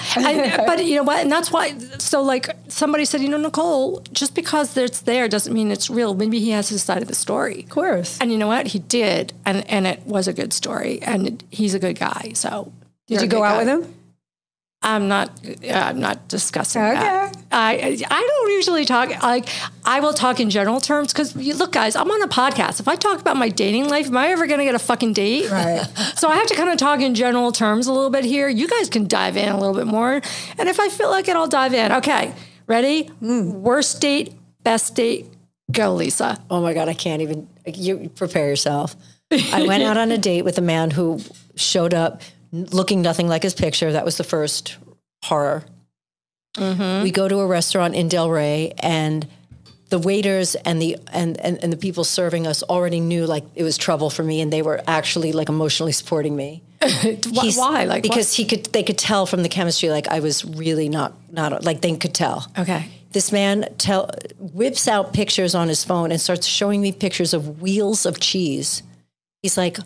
Speaker 1: But you know what? And that's why, so like somebody said, Nicole, just because it's there doesn't mean it's real. Maybe he has his side of the story.
Speaker 3: Of course.
Speaker 1: And you know what? He did. And it was a good story. And he's a good guy. So.
Speaker 3: Did you go out with him?
Speaker 1: I'm not discussing that. I don't usually talk, like, I will talk in general terms because, look, guys, I'm on a podcast. If I talk about my dating life, am I ever going to get a fucking date?
Speaker 3: Right.
Speaker 1: So I have to kind of talk in general terms a little bit here. You guys can dive in a little bit more. And if I feel like it, I'll dive in. Okay, ready? Worst date, best date, go, Lisa.
Speaker 2: Oh, my God, I can't even. You prepare yourself. I went out on a date with a man who showed up looking nothing like his picture. That was the first horror. We go to a restaurant in Del Rey, and the waiters and the people serving us already knew like it was trouble for me, and they were actually like emotionally supporting me.
Speaker 1: Why? Like,
Speaker 2: because they could tell from the chemistry, like I was really not like they could tell.
Speaker 1: Okay.
Speaker 2: This man whips out pictures on his phone and starts showing me pictures of wheels of cheese. He's like,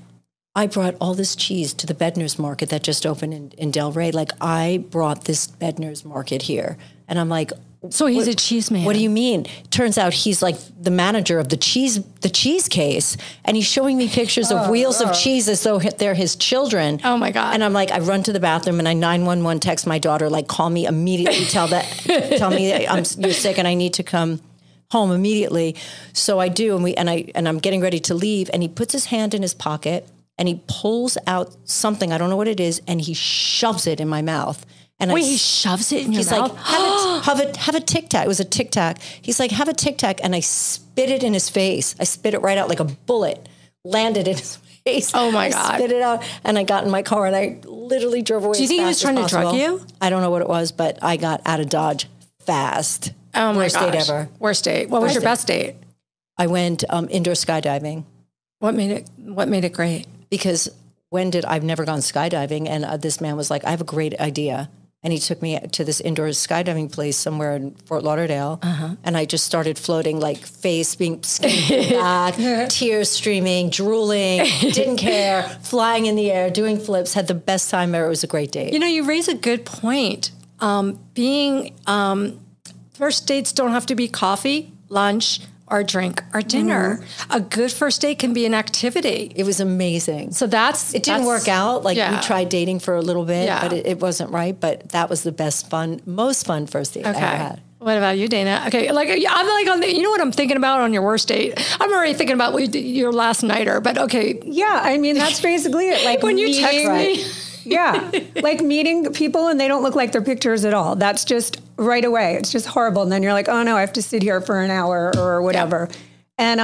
Speaker 2: I brought all this cheese to the Bednar's Market that just opened in Del Rey. Like, I brought this Bednar's Market here. And I'm like,
Speaker 1: So he's a cheese man.
Speaker 2: What do you mean? Turns out he's like the manager of the cheese case, and he's showing me pictures of wheels of cheese as though they're his children.
Speaker 1: Oh my God.
Speaker 2: And I'm like, I run to the bathroom and I 911 text my daughter, like, call me immediately, tell me that you're sick and I need to come home immediately. So I do, and I'm getting ready to leave, and he puts his hand in his pocket and he pulls out something, I don't know what it is, and he shoves it in my mouth. And
Speaker 1: he shoves it in your mouth?
Speaker 2: He's like, have a Tic Tac. It was a Tic Tac. He's like, have a Tic Tac. And I spit it in his face. I spit it right out like a bullet, landed in his face.
Speaker 1: Oh my God.
Speaker 2: I spit it out, and I got in my car and I literally drove away.
Speaker 1: Do you think he was trying to drug you?
Speaker 2: I don't know what it was, but I got out of Dodge fast.
Speaker 1: Oh my
Speaker 2: Worst
Speaker 1: gosh.
Speaker 2: date ever.
Speaker 1: Worst date. What was your best date?
Speaker 2: I went indoor skydiving.
Speaker 1: What made it great?
Speaker 2: Because I've never gone skydiving, and this man was like, I have a great idea. And he took me to this indoor skydiving place somewhere in Fort Lauderdale. And I just started floating, like face being skinned back, tears streaming, drooling, didn't care, flying in the air, doing flips, had the best time ever. It was a great date.
Speaker 1: You know, you raise a good point. First dates don't have to be coffee, lunch, or drink or dinner. A good first date can be an activity.
Speaker 2: It was amazing.
Speaker 1: So it
Speaker 2: didn't work out. Like we tried dating for a little bit, but it wasn't right. But that was the most fun first date I ever had.
Speaker 1: What about you, Dana? Okay, like I'm like you know what I'm thinking about on your worst date? I'm already thinking about your last nighter, but okay.
Speaker 3: Yeah, I mean that's basically it. Like
Speaker 1: when you text me.
Speaker 3: Yeah, like meeting people and they don't look like their pictures at all. That's just right away. It's just horrible. And then you're like, oh no, I have to sit here for an hour or whatever. Yeah. And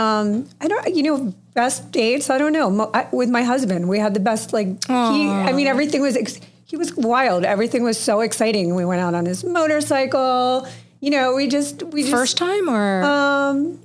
Speaker 3: I don't, best dates, I don't know. With my husband, we had the best, everything was, he was wild. Everything was so exciting. We went out on his motorcycle. You know, we just
Speaker 1: first time or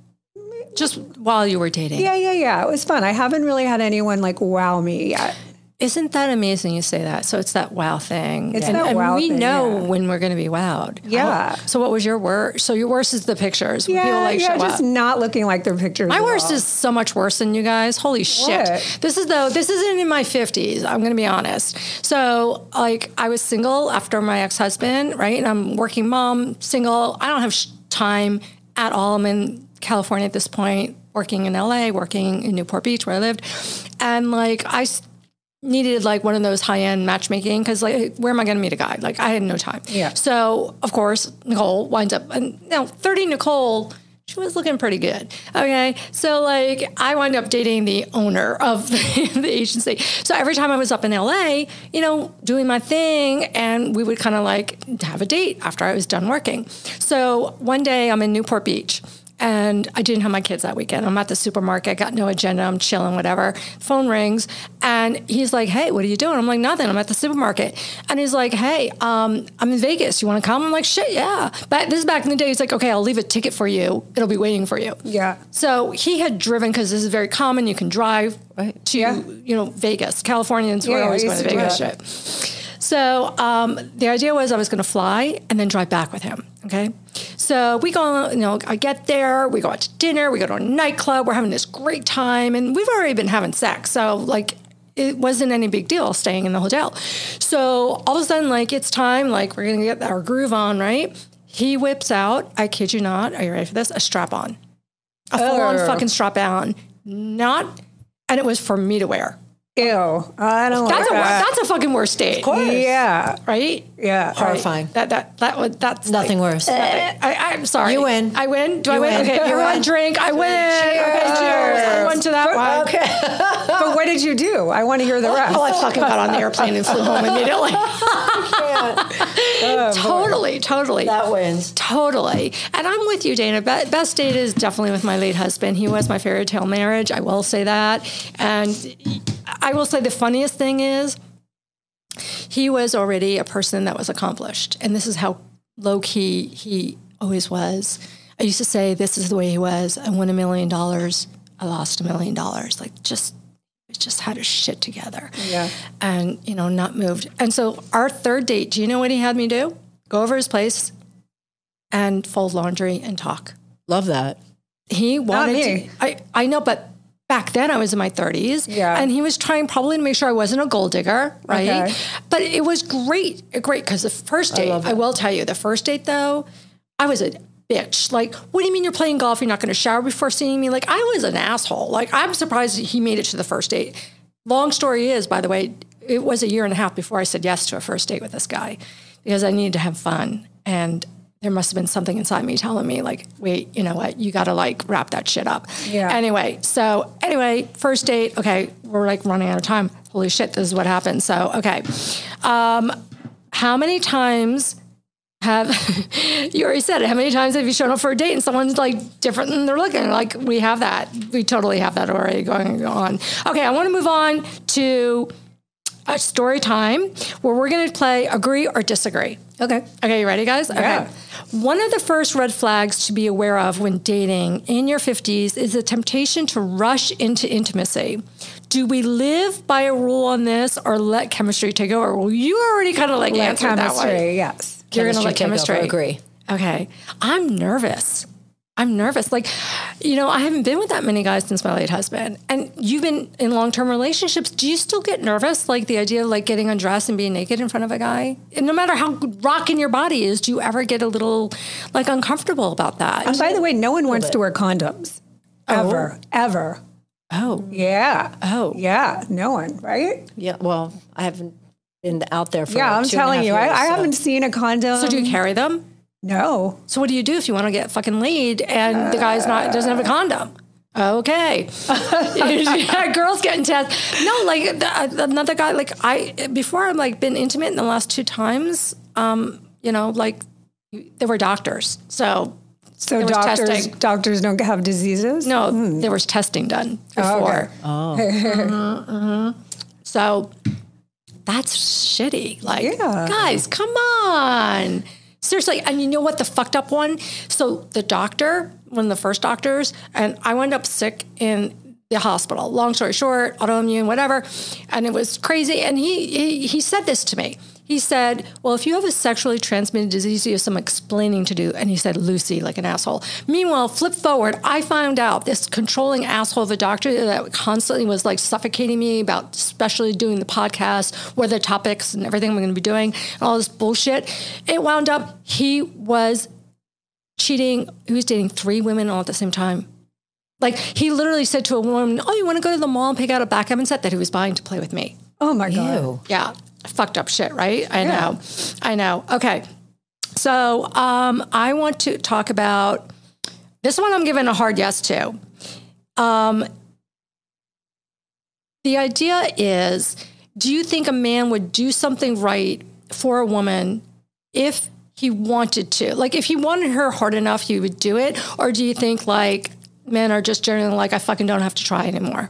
Speaker 1: just while you were dating?
Speaker 3: Yeah. It was fun. I haven't really had anyone like wow me yet.
Speaker 1: Isn't that amazing you say that? So it's that wow thing.
Speaker 3: It's that wow thing.
Speaker 1: We know when we're going to be wowed.
Speaker 3: Yeah.
Speaker 1: So what was your worst? So your worst is the pictures. When people
Speaker 3: just not looking like their pictures.
Speaker 1: My worst is so much worse than you guys. Holy shit. This isn't in my 50s. I'm going to be honest. So like I was single after my ex-husband, right? And I'm working mom, single. I don't have time at all. I'm in California at this point, working in LA, working in Newport Beach where I lived. And like I needed like one of those high-end matchmaking because like where am I going to meet a guy? Like I had no time.
Speaker 2: Yeah.
Speaker 1: So of course Nicole winds up, and 30 Nicole, she was looking pretty good. Okay. So like I wound up dating the owner of the agency. So every time I was up in LA, doing my thing, and we would kind of like have a date after I was done working. So one day I'm in Newport Beach. And I didn't have my kids that weekend. I'm at the supermarket, got no agenda, I'm chilling, whatever. Phone rings, and he's like, hey, what are you doing? I'm like, nothing, I'm at the supermarket. And he's like, hey, I'm in Vegas, you wanna come? I'm like, shit, yeah. But this is back in the day, he's like, okay, I'll leave a ticket for you. It'll be waiting for you.
Speaker 3: Yeah.
Speaker 1: So he had driven, because this is very common, you can drive to, Vegas. Californians were always going to Vegas shit. So the idea was I was going to fly and then drive back with him, okay? So we go, I get there, we go out to dinner, we go to a nightclub, we're having this great time, and we've already been having sex, so, like, it wasn't any big deal staying in the hotel. So all of a sudden, like, it's time, like, we're going to get our groove on, right? He whips out, I kid you not, are you ready for this? A strap-on. A full-on fucking strap-on. And it was for me to wear.
Speaker 3: Ew, I don't like that.
Speaker 1: That's a fucking worst date.
Speaker 2: Of course.
Speaker 3: Yeah.
Speaker 1: Right?
Speaker 3: Yeah.
Speaker 2: Horrifying.
Speaker 1: That's
Speaker 2: nothing worse.
Speaker 1: I'm sorry.
Speaker 2: You win.
Speaker 1: I win? Do I win? Okay, you're on drink. I win.
Speaker 3: Cheers.
Speaker 1: Okay, cheers. I won to that one.
Speaker 3: Okay. But what did you do? I want to hear the rest.
Speaker 1: Oh, I fucking got on the airplane and flew home immediately. Totally.
Speaker 2: That wins.
Speaker 1: Totally. And I'm with you, Dana. Best date is definitely with my late husband. He was my fairy tale marriage. I will say that. And I will say the funniest thing is he was already a person that was accomplished. And this is how low-key he always was. I used to say, this is the way he was. I won $1 million. I lost $1 million. Like just had his shit together.
Speaker 3: Yeah.
Speaker 1: And, not moved. And so our third date, do you know what he had me do? Go over his place and fold laundry and talk.
Speaker 2: Love that.
Speaker 1: He wanted
Speaker 3: Not me.
Speaker 1: to. I know, but back then I was in my 30s.
Speaker 3: Yeah.
Speaker 1: And he was trying probably to make sure I wasn't a gold digger, right?
Speaker 3: Okay.
Speaker 1: But it was great, because the first date, I will tell you, the first date though, I was a bitch. Like, what do you mean you're playing golf? You're not going to shower before seeing me? Like, I was an asshole. Like, I'm surprised he made it to the first date. Long story is, by the way, it was 1.5 years before I said yes to a first date with this guy because I needed to have fun. And there must have been something inside me telling me, like, wait, you know what? You got to, like, wrap that shit up.
Speaker 3: Yeah.
Speaker 1: Anyway, first date. Okay, we're, like, running out of time. Holy shit, this is what happened. So, okay. How many times have, you already said it, how many times have you shown up for a date and someone's, like, different than they're looking? Like, we have that. We totally have that already going on. Okay, I want to move on to a story time where we're going to play agree or disagree.
Speaker 3: Okay.
Speaker 1: Okay, you ready, guys? Okay.
Speaker 3: Yeah.
Speaker 1: One of the first red flags to be aware of when dating in your 50s is the temptation to rush into intimacy. Do we live by a rule on this or let chemistry take over? Well, you already kind of like answered that way.
Speaker 3: Yes.
Speaker 1: You're going to let chemistry.
Speaker 2: Agree.
Speaker 1: Okay. I'm nervous. Like, you know, I haven't been with that many guys since my late husband. And you've been in long-term relationships. Do you still get nervous? Like the idea of like getting undressed and being naked in front of a guy? And no matter how rocking your body is, do you ever get a little like uncomfortable about that?
Speaker 3: And by the way, no one wants to wear condoms. Ever.
Speaker 1: Oh.
Speaker 3: Yeah.
Speaker 1: Oh.
Speaker 3: Yeah. No one, right?
Speaker 2: Yeah. Well, I haven't been out there for
Speaker 3: Yeah, I'm
Speaker 2: 2.5
Speaker 3: telling you,
Speaker 2: years,
Speaker 3: I
Speaker 2: so.
Speaker 3: haven't seen a condom.
Speaker 1: So do you carry them?
Speaker 3: No.
Speaker 1: So what do you do if you want to get fucking laid and the guy's doesn't have a condom? Okay. Yeah, girls getting tested. No, like another guy, like before I've like been intimate in the last 2 times, you know, like there were doctors. So
Speaker 3: doctors don't have diseases?
Speaker 1: No, there was testing done before.
Speaker 3: Oh, okay.
Speaker 1: So that's shitty. Like,
Speaker 3: Yeah.
Speaker 1: guys, come on. Seriously. And you know what? The fucked up one? So the doctor, one of the first doctors, and I wound up sick in the hospital. Long story short, autoimmune, whatever. And it was crazy. And he said this to me. He said, well, if you have a sexually transmitted disease, you have some explaining to do. And he said, Lucy, like an asshole. Meanwhile, flip forward, I found out this controlling asshole of a doctor that constantly was like suffocating me about especially doing the podcast, what are the topics and everything I'm going to be doing and all this bullshit. It wound up, he was cheating. He was dating 3 women all at the same time. Like he literally said to a woman, oh, you want to go to the mall and pick out a backgammon set that he was buying to play with me?
Speaker 3: Oh my God.
Speaker 2: Ew.
Speaker 1: Yeah. Fucked up shit, right? I know. Okay. So I want to talk about this one I'm giving a hard yes to. The idea is, do you think a man would do something right for a woman if he wanted to? Like if he wanted her hard enough, he would do it? Or do you think like men are just generally like, I fucking don't have to try anymore?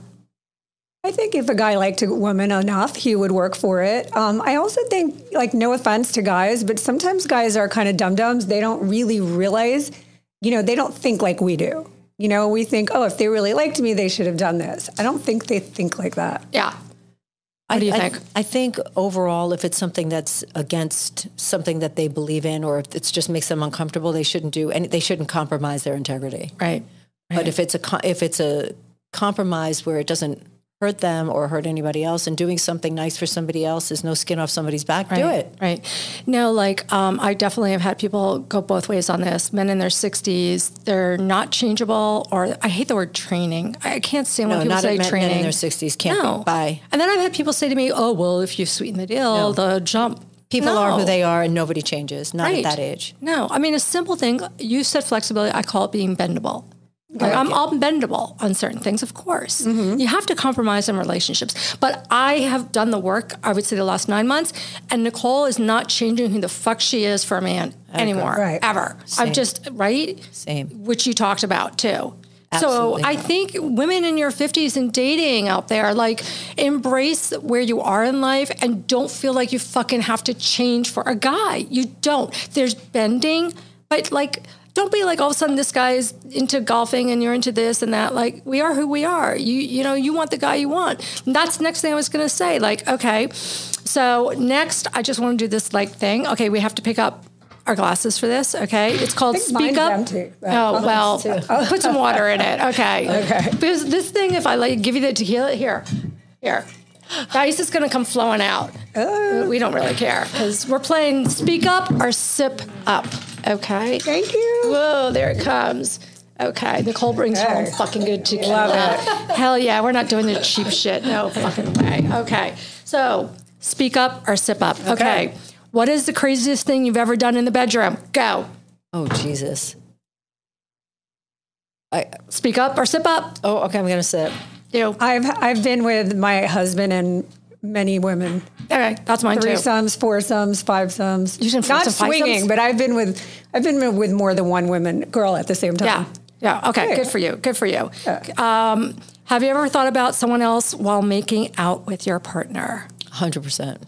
Speaker 3: I think if a guy liked a woman enough, he would work for it. I also think, like, no offense to guys, but sometimes guys are kind of dum-dums. They don't really realize, you know, they don't think like we do. You know, we think, oh, if they really liked me, they should have done this. I don't think they think like that.
Speaker 1: Yeah. What do you think?
Speaker 2: I think overall, if it's something that's against something that they believe in, or if it just makes them uncomfortable, they shouldn't do any. They shouldn't compromise their integrity.
Speaker 1: Right.
Speaker 2: But if it's a compromise where it doesn't hurt them or hurt anybody else, and doing something nice for somebody else is no skin off somebody's back, do it.
Speaker 1: Right. No, like I definitely have had people go both ways on this. Men in their 60s, they're not changeable, or I hate the word training. I can't stand when people say training.
Speaker 2: Men in their 60s can't be by.
Speaker 1: And then I've had people say to me, oh, well, if you sweeten the deal, they'll jump.
Speaker 2: People are who they are and nobody changes, not at that age.
Speaker 1: No, I mean, a simple thing, you said flexibility, I call it being bendable. Like I'm bendable on certain things, of course. Mm-hmm. You have to compromise in relationships. But I have done the work, I would say the last 9 months, and Nicole is not changing who the fuck she is for a man anymore, ever.
Speaker 2: Same.
Speaker 1: I'm just, right?
Speaker 2: Same.
Speaker 1: Which you talked about too.
Speaker 2: Absolutely.
Speaker 1: So I think women in your 50s and dating out there, like embrace where you are in life and don't feel like you fucking have to change for a guy. You don't. There's bending, but like, don't be like all of a sudden this guy is into golfing and you're into this and that. Like we are who we are. You know, you want the guy you want. And that's the next thing I was going to say. Like, okay, so next I just want to do this like thing. Okay, we have to pick up our glasses for this. Okay, it's called Speak Up.
Speaker 3: Empty,
Speaker 1: oh well, put some water in it. Okay. Okay. Because this thing, if I like give you the tequila, here. The ice is going to come flowing out. We don't really care because we're playing Speak Up or Sip Up. Okay.
Speaker 3: Thank you.
Speaker 1: Whoa, there it comes. Okay, Nicole brings her own fucking good tequila.
Speaker 3: Love it.
Speaker 1: Hell yeah, we're not doing the cheap shit. No fucking way. Okay, so speak up or sip up. Okay. What is the craziest thing you've ever done in the bedroom? Go.
Speaker 2: Oh, Jesus.
Speaker 1: Speak up or sip up.
Speaker 2: Oh, okay, I'm going to sip.
Speaker 1: You.
Speaker 3: I've been with my husband and many women.
Speaker 1: Okay, that's mine too.
Speaker 3: Threesomes, foursomes, fivesomes.
Speaker 1: You did
Speaker 3: Not
Speaker 1: foursomes,
Speaker 3: swinging,
Speaker 1: fivesomes?
Speaker 3: but I've been with more than one girl at the same time.
Speaker 1: Yeah. Okay. Good for you. Good for you. Have you ever thought about someone else while making out with your partner?
Speaker 2: 100%.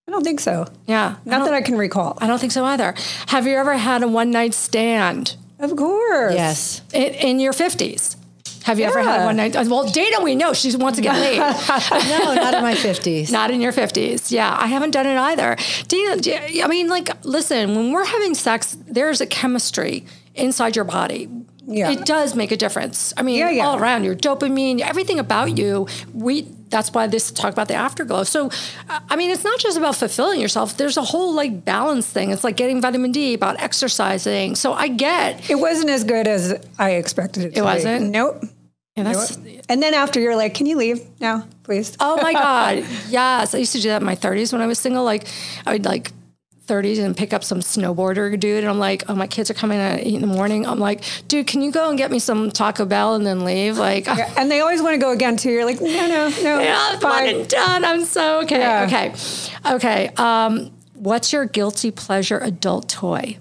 Speaker 3: I don't think so.
Speaker 1: Yeah.
Speaker 3: Not that I can recall.
Speaker 1: I don't think so either. Have you ever had a one-night stand?
Speaker 3: Of course.
Speaker 2: Yes.
Speaker 1: In your 50s? Have you ever had a one-night? Well, Dana, we know she wants to get laid.
Speaker 2: No, not in my 50s.
Speaker 1: Not in your 50s. Yeah, I haven't done it either. Dana, I mean, like, listen, when we're having sex, there's a chemistry inside your body.
Speaker 3: Yeah.
Speaker 1: It does make a difference. I mean,
Speaker 3: Yeah.
Speaker 1: all around, your dopamine, everything about you, that's why this talk about the afterglow. So, I mean, it's not just about fulfilling yourself. There's a whole like balance thing. It's like getting vitamin D, about exercising. So I get.
Speaker 3: It wasn't as good as I expected it to be.
Speaker 1: It wasn't?
Speaker 3: Nope.
Speaker 1: Yeah, that's,
Speaker 3: And then after you're like, can you leave now, please?
Speaker 1: oh my God. Yes. I used to do that in my 30s when I was single. Like I would like 30s and pick up some snowboarder dude. And I'm like, oh, my kids are coming at 8 in the morning. I'm like, dude, can you go and get me some Taco Bell and then leave? Like,
Speaker 3: Yeah, and they always want to go again too. You're like, no.
Speaker 1: yeah, I'm
Speaker 3: fine.
Speaker 1: done and done. I'm so okay.
Speaker 3: Yeah.
Speaker 1: Okay. What's your guilty pleasure adult toy?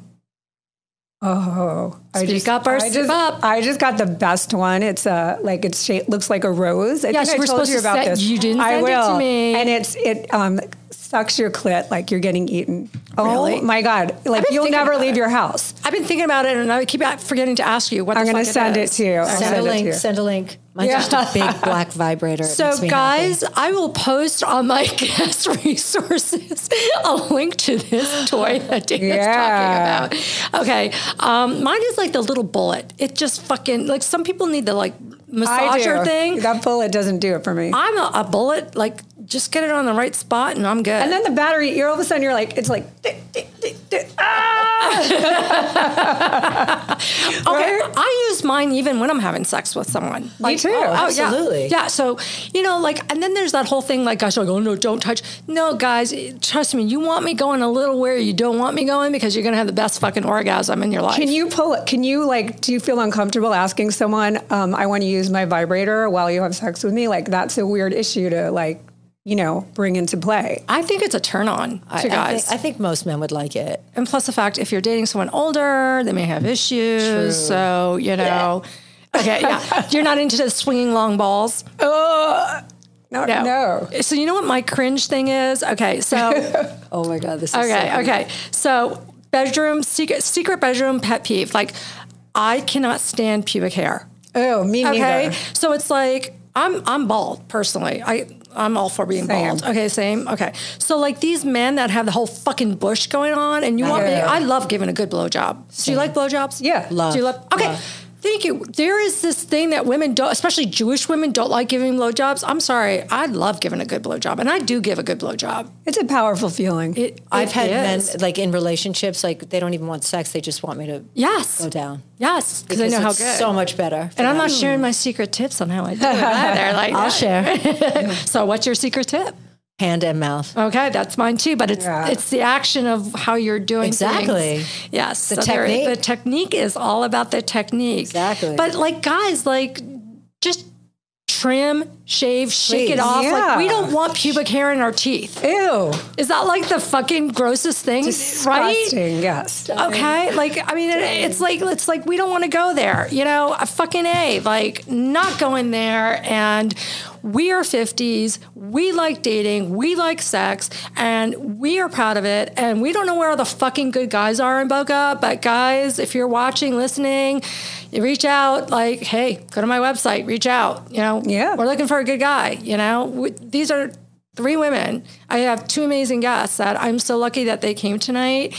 Speaker 3: Oh,
Speaker 1: Speak up or sip up.
Speaker 3: I just got the best one. It's like it's shaped, looks like a rose. I
Speaker 1: Yes,
Speaker 3: think
Speaker 1: we're
Speaker 3: I told
Speaker 1: supposed
Speaker 3: you
Speaker 1: to
Speaker 3: about
Speaker 1: send-
Speaker 3: this.
Speaker 1: you didn't
Speaker 3: I
Speaker 1: send it to
Speaker 3: will.
Speaker 1: me.
Speaker 3: And it sucks your clit like you're getting eaten.
Speaker 1: Really?
Speaker 3: Oh my God! Like
Speaker 1: been
Speaker 3: you'll
Speaker 1: thinking
Speaker 3: never
Speaker 1: about
Speaker 3: leave
Speaker 1: it.
Speaker 3: your house.
Speaker 1: I've been thinking about it and I keep forgetting to ask you what
Speaker 3: I'm
Speaker 1: the
Speaker 3: going
Speaker 1: fuck
Speaker 3: to send it
Speaker 1: is.
Speaker 3: to you. I'll
Speaker 2: Send
Speaker 3: send
Speaker 2: a
Speaker 3: it to
Speaker 2: link.
Speaker 3: you.
Speaker 2: Send a link. Mine's
Speaker 3: Yeah.
Speaker 2: just a big black vibrator. It
Speaker 1: So
Speaker 2: makes me
Speaker 1: guys,
Speaker 2: happy.
Speaker 1: I will post on my guest resources a link to this toy that Dana's talking about. Okay. Mine is like the little bullet. It just fucking, like some people need the like massager
Speaker 3: I do.
Speaker 1: thing.
Speaker 3: That bullet doesn't do it for me.
Speaker 1: I'm a bullet, like just get it on the right spot and I'm good.
Speaker 3: And then the battery, you're all of a sudden you're like, it's like,
Speaker 1: okay, I use mine even when I'm having sex with someone.
Speaker 3: Me too.
Speaker 2: Absolutely.
Speaker 1: Yeah. So, like, and then there's that whole thing, like, guys are like, oh, no, don't touch. No, guys, trust me, you want me going a little where you don't want me going because you're going to have the best fucking orgasm in your life.
Speaker 3: Can you pull it? Can you like, do you feel uncomfortable asking someone, I want to use my vibrator while you have sex with me? Like, that's a weird issue to like, bring into play.
Speaker 1: I think it's a turn on to guys.
Speaker 2: I think most men would like it.
Speaker 1: And plus the fact, if you're dating someone older, they may have issues. True. So, okay, yeah. You're not into the swinging long balls.
Speaker 3: No.
Speaker 1: So you know what my cringe thing is? Okay, so.
Speaker 2: Oh my God, this is
Speaker 1: Okay. So secret bedroom pet peeve. Like, I cannot stand pubic hair.
Speaker 3: Oh, me neither.
Speaker 1: Okay, so it's like I'm bald personally. I'm all for being
Speaker 3: Same.
Speaker 1: bald. Okay, same. Okay, so like these men that have the whole fucking bush going on, and you want me? I love giving a good blowjob. Do you like blowjobs?
Speaker 3: Yeah,
Speaker 2: love.
Speaker 1: Do you love? Okay.
Speaker 2: Love.
Speaker 1: Thank you. There is this thing that women don't, especially Jewish women, don't like giving blowjobs. I'm sorry. I love giving a good blowjob, and I do give a good blowjob.
Speaker 3: It's a powerful feeling.
Speaker 2: I've had men
Speaker 1: is.
Speaker 2: like in relationships, like they don't even want sex; they just want me to go down.
Speaker 1: Yes, because I know how
Speaker 2: it's
Speaker 1: good.
Speaker 2: so much better.
Speaker 1: And I'm not sharing my secret tips on how I do it either. Like
Speaker 2: I'll share.
Speaker 1: So, what's your secret tip?
Speaker 2: Hand and mouth.
Speaker 1: Okay, that's mine too. But it's the action of how you're doing
Speaker 2: Exactly.
Speaker 1: things. Yes,
Speaker 2: The technique.
Speaker 1: The technique is all about the technique.
Speaker 2: Exactly.
Speaker 1: But like guys, like just trim, shave, shake it
Speaker 2: Please.
Speaker 1: off.
Speaker 3: Yeah.
Speaker 1: Like we don't want pubic hair in our teeth.
Speaker 3: Ew.
Speaker 1: Is that like the fucking grossest thing? Right?
Speaker 3: Disgusting, yes.
Speaker 1: Okay, like I mean, it's like we don't want to go there, a fucking like not going there. And we are 50s. We like dating. We like sex, and we are proud of it. And we don't know where all the fucking good guys are in Boca. But guys, if you're watching, listening, you reach out. Like, hey, go to my website. Reach out.
Speaker 3: Yeah,
Speaker 1: we're looking for a good guy. These are 3 women. I have 2 amazing guests that I'm so lucky that they came tonight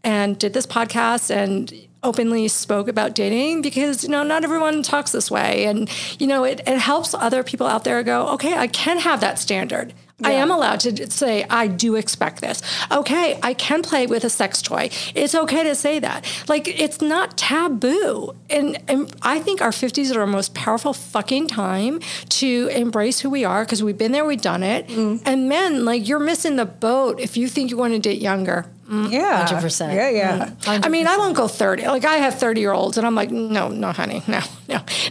Speaker 1: and did this podcast and openly spoke about dating because, not everyone talks this way. And, it helps other people out there go, okay, I can have that standard. I am allowed to say, I do expect this. Okay, I can play with a sex toy. It's okay to say that. Like, it's not taboo. And I think our 50s are our most powerful fucking time to embrace who we are, because we've been there, we've done it. And men, like, you're missing the boat if you think you're going to date younger.
Speaker 2: Yeah. 100%.
Speaker 3: Yeah, yeah.
Speaker 2: 100%.
Speaker 1: I mean, I won't go 30. Like, I have 30-year-olds, and I'm like, no, honey, no.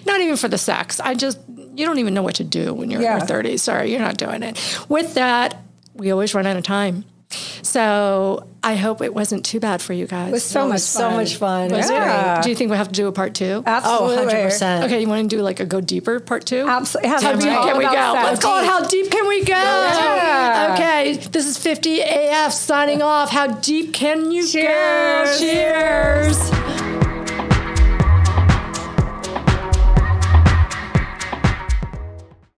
Speaker 1: Not even for the sex. You don't even know what to do when you're in your 30s. Sorry, you're not doing it. With that, we always run out of time. So I hope it wasn't too bad for you guys.
Speaker 3: It was so much fun.
Speaker 1: Was
Speaker 3: Yeah.
Speaker 1: it? Do you think we'll have to do a part 2?
Speaker 3: Absolutely.
Speaker 2: 100%.
Speaker 1: Okay, you want to do like a go deeper part 2?
Speaker 3: Absolutely.
Speaker 1: How deep can we go? Let's call it How Deep Can We Go?
Speaker 3: Yeah.
Speaker 1: Okay, this is 50 AF signing off. How deep can you go? Cheers.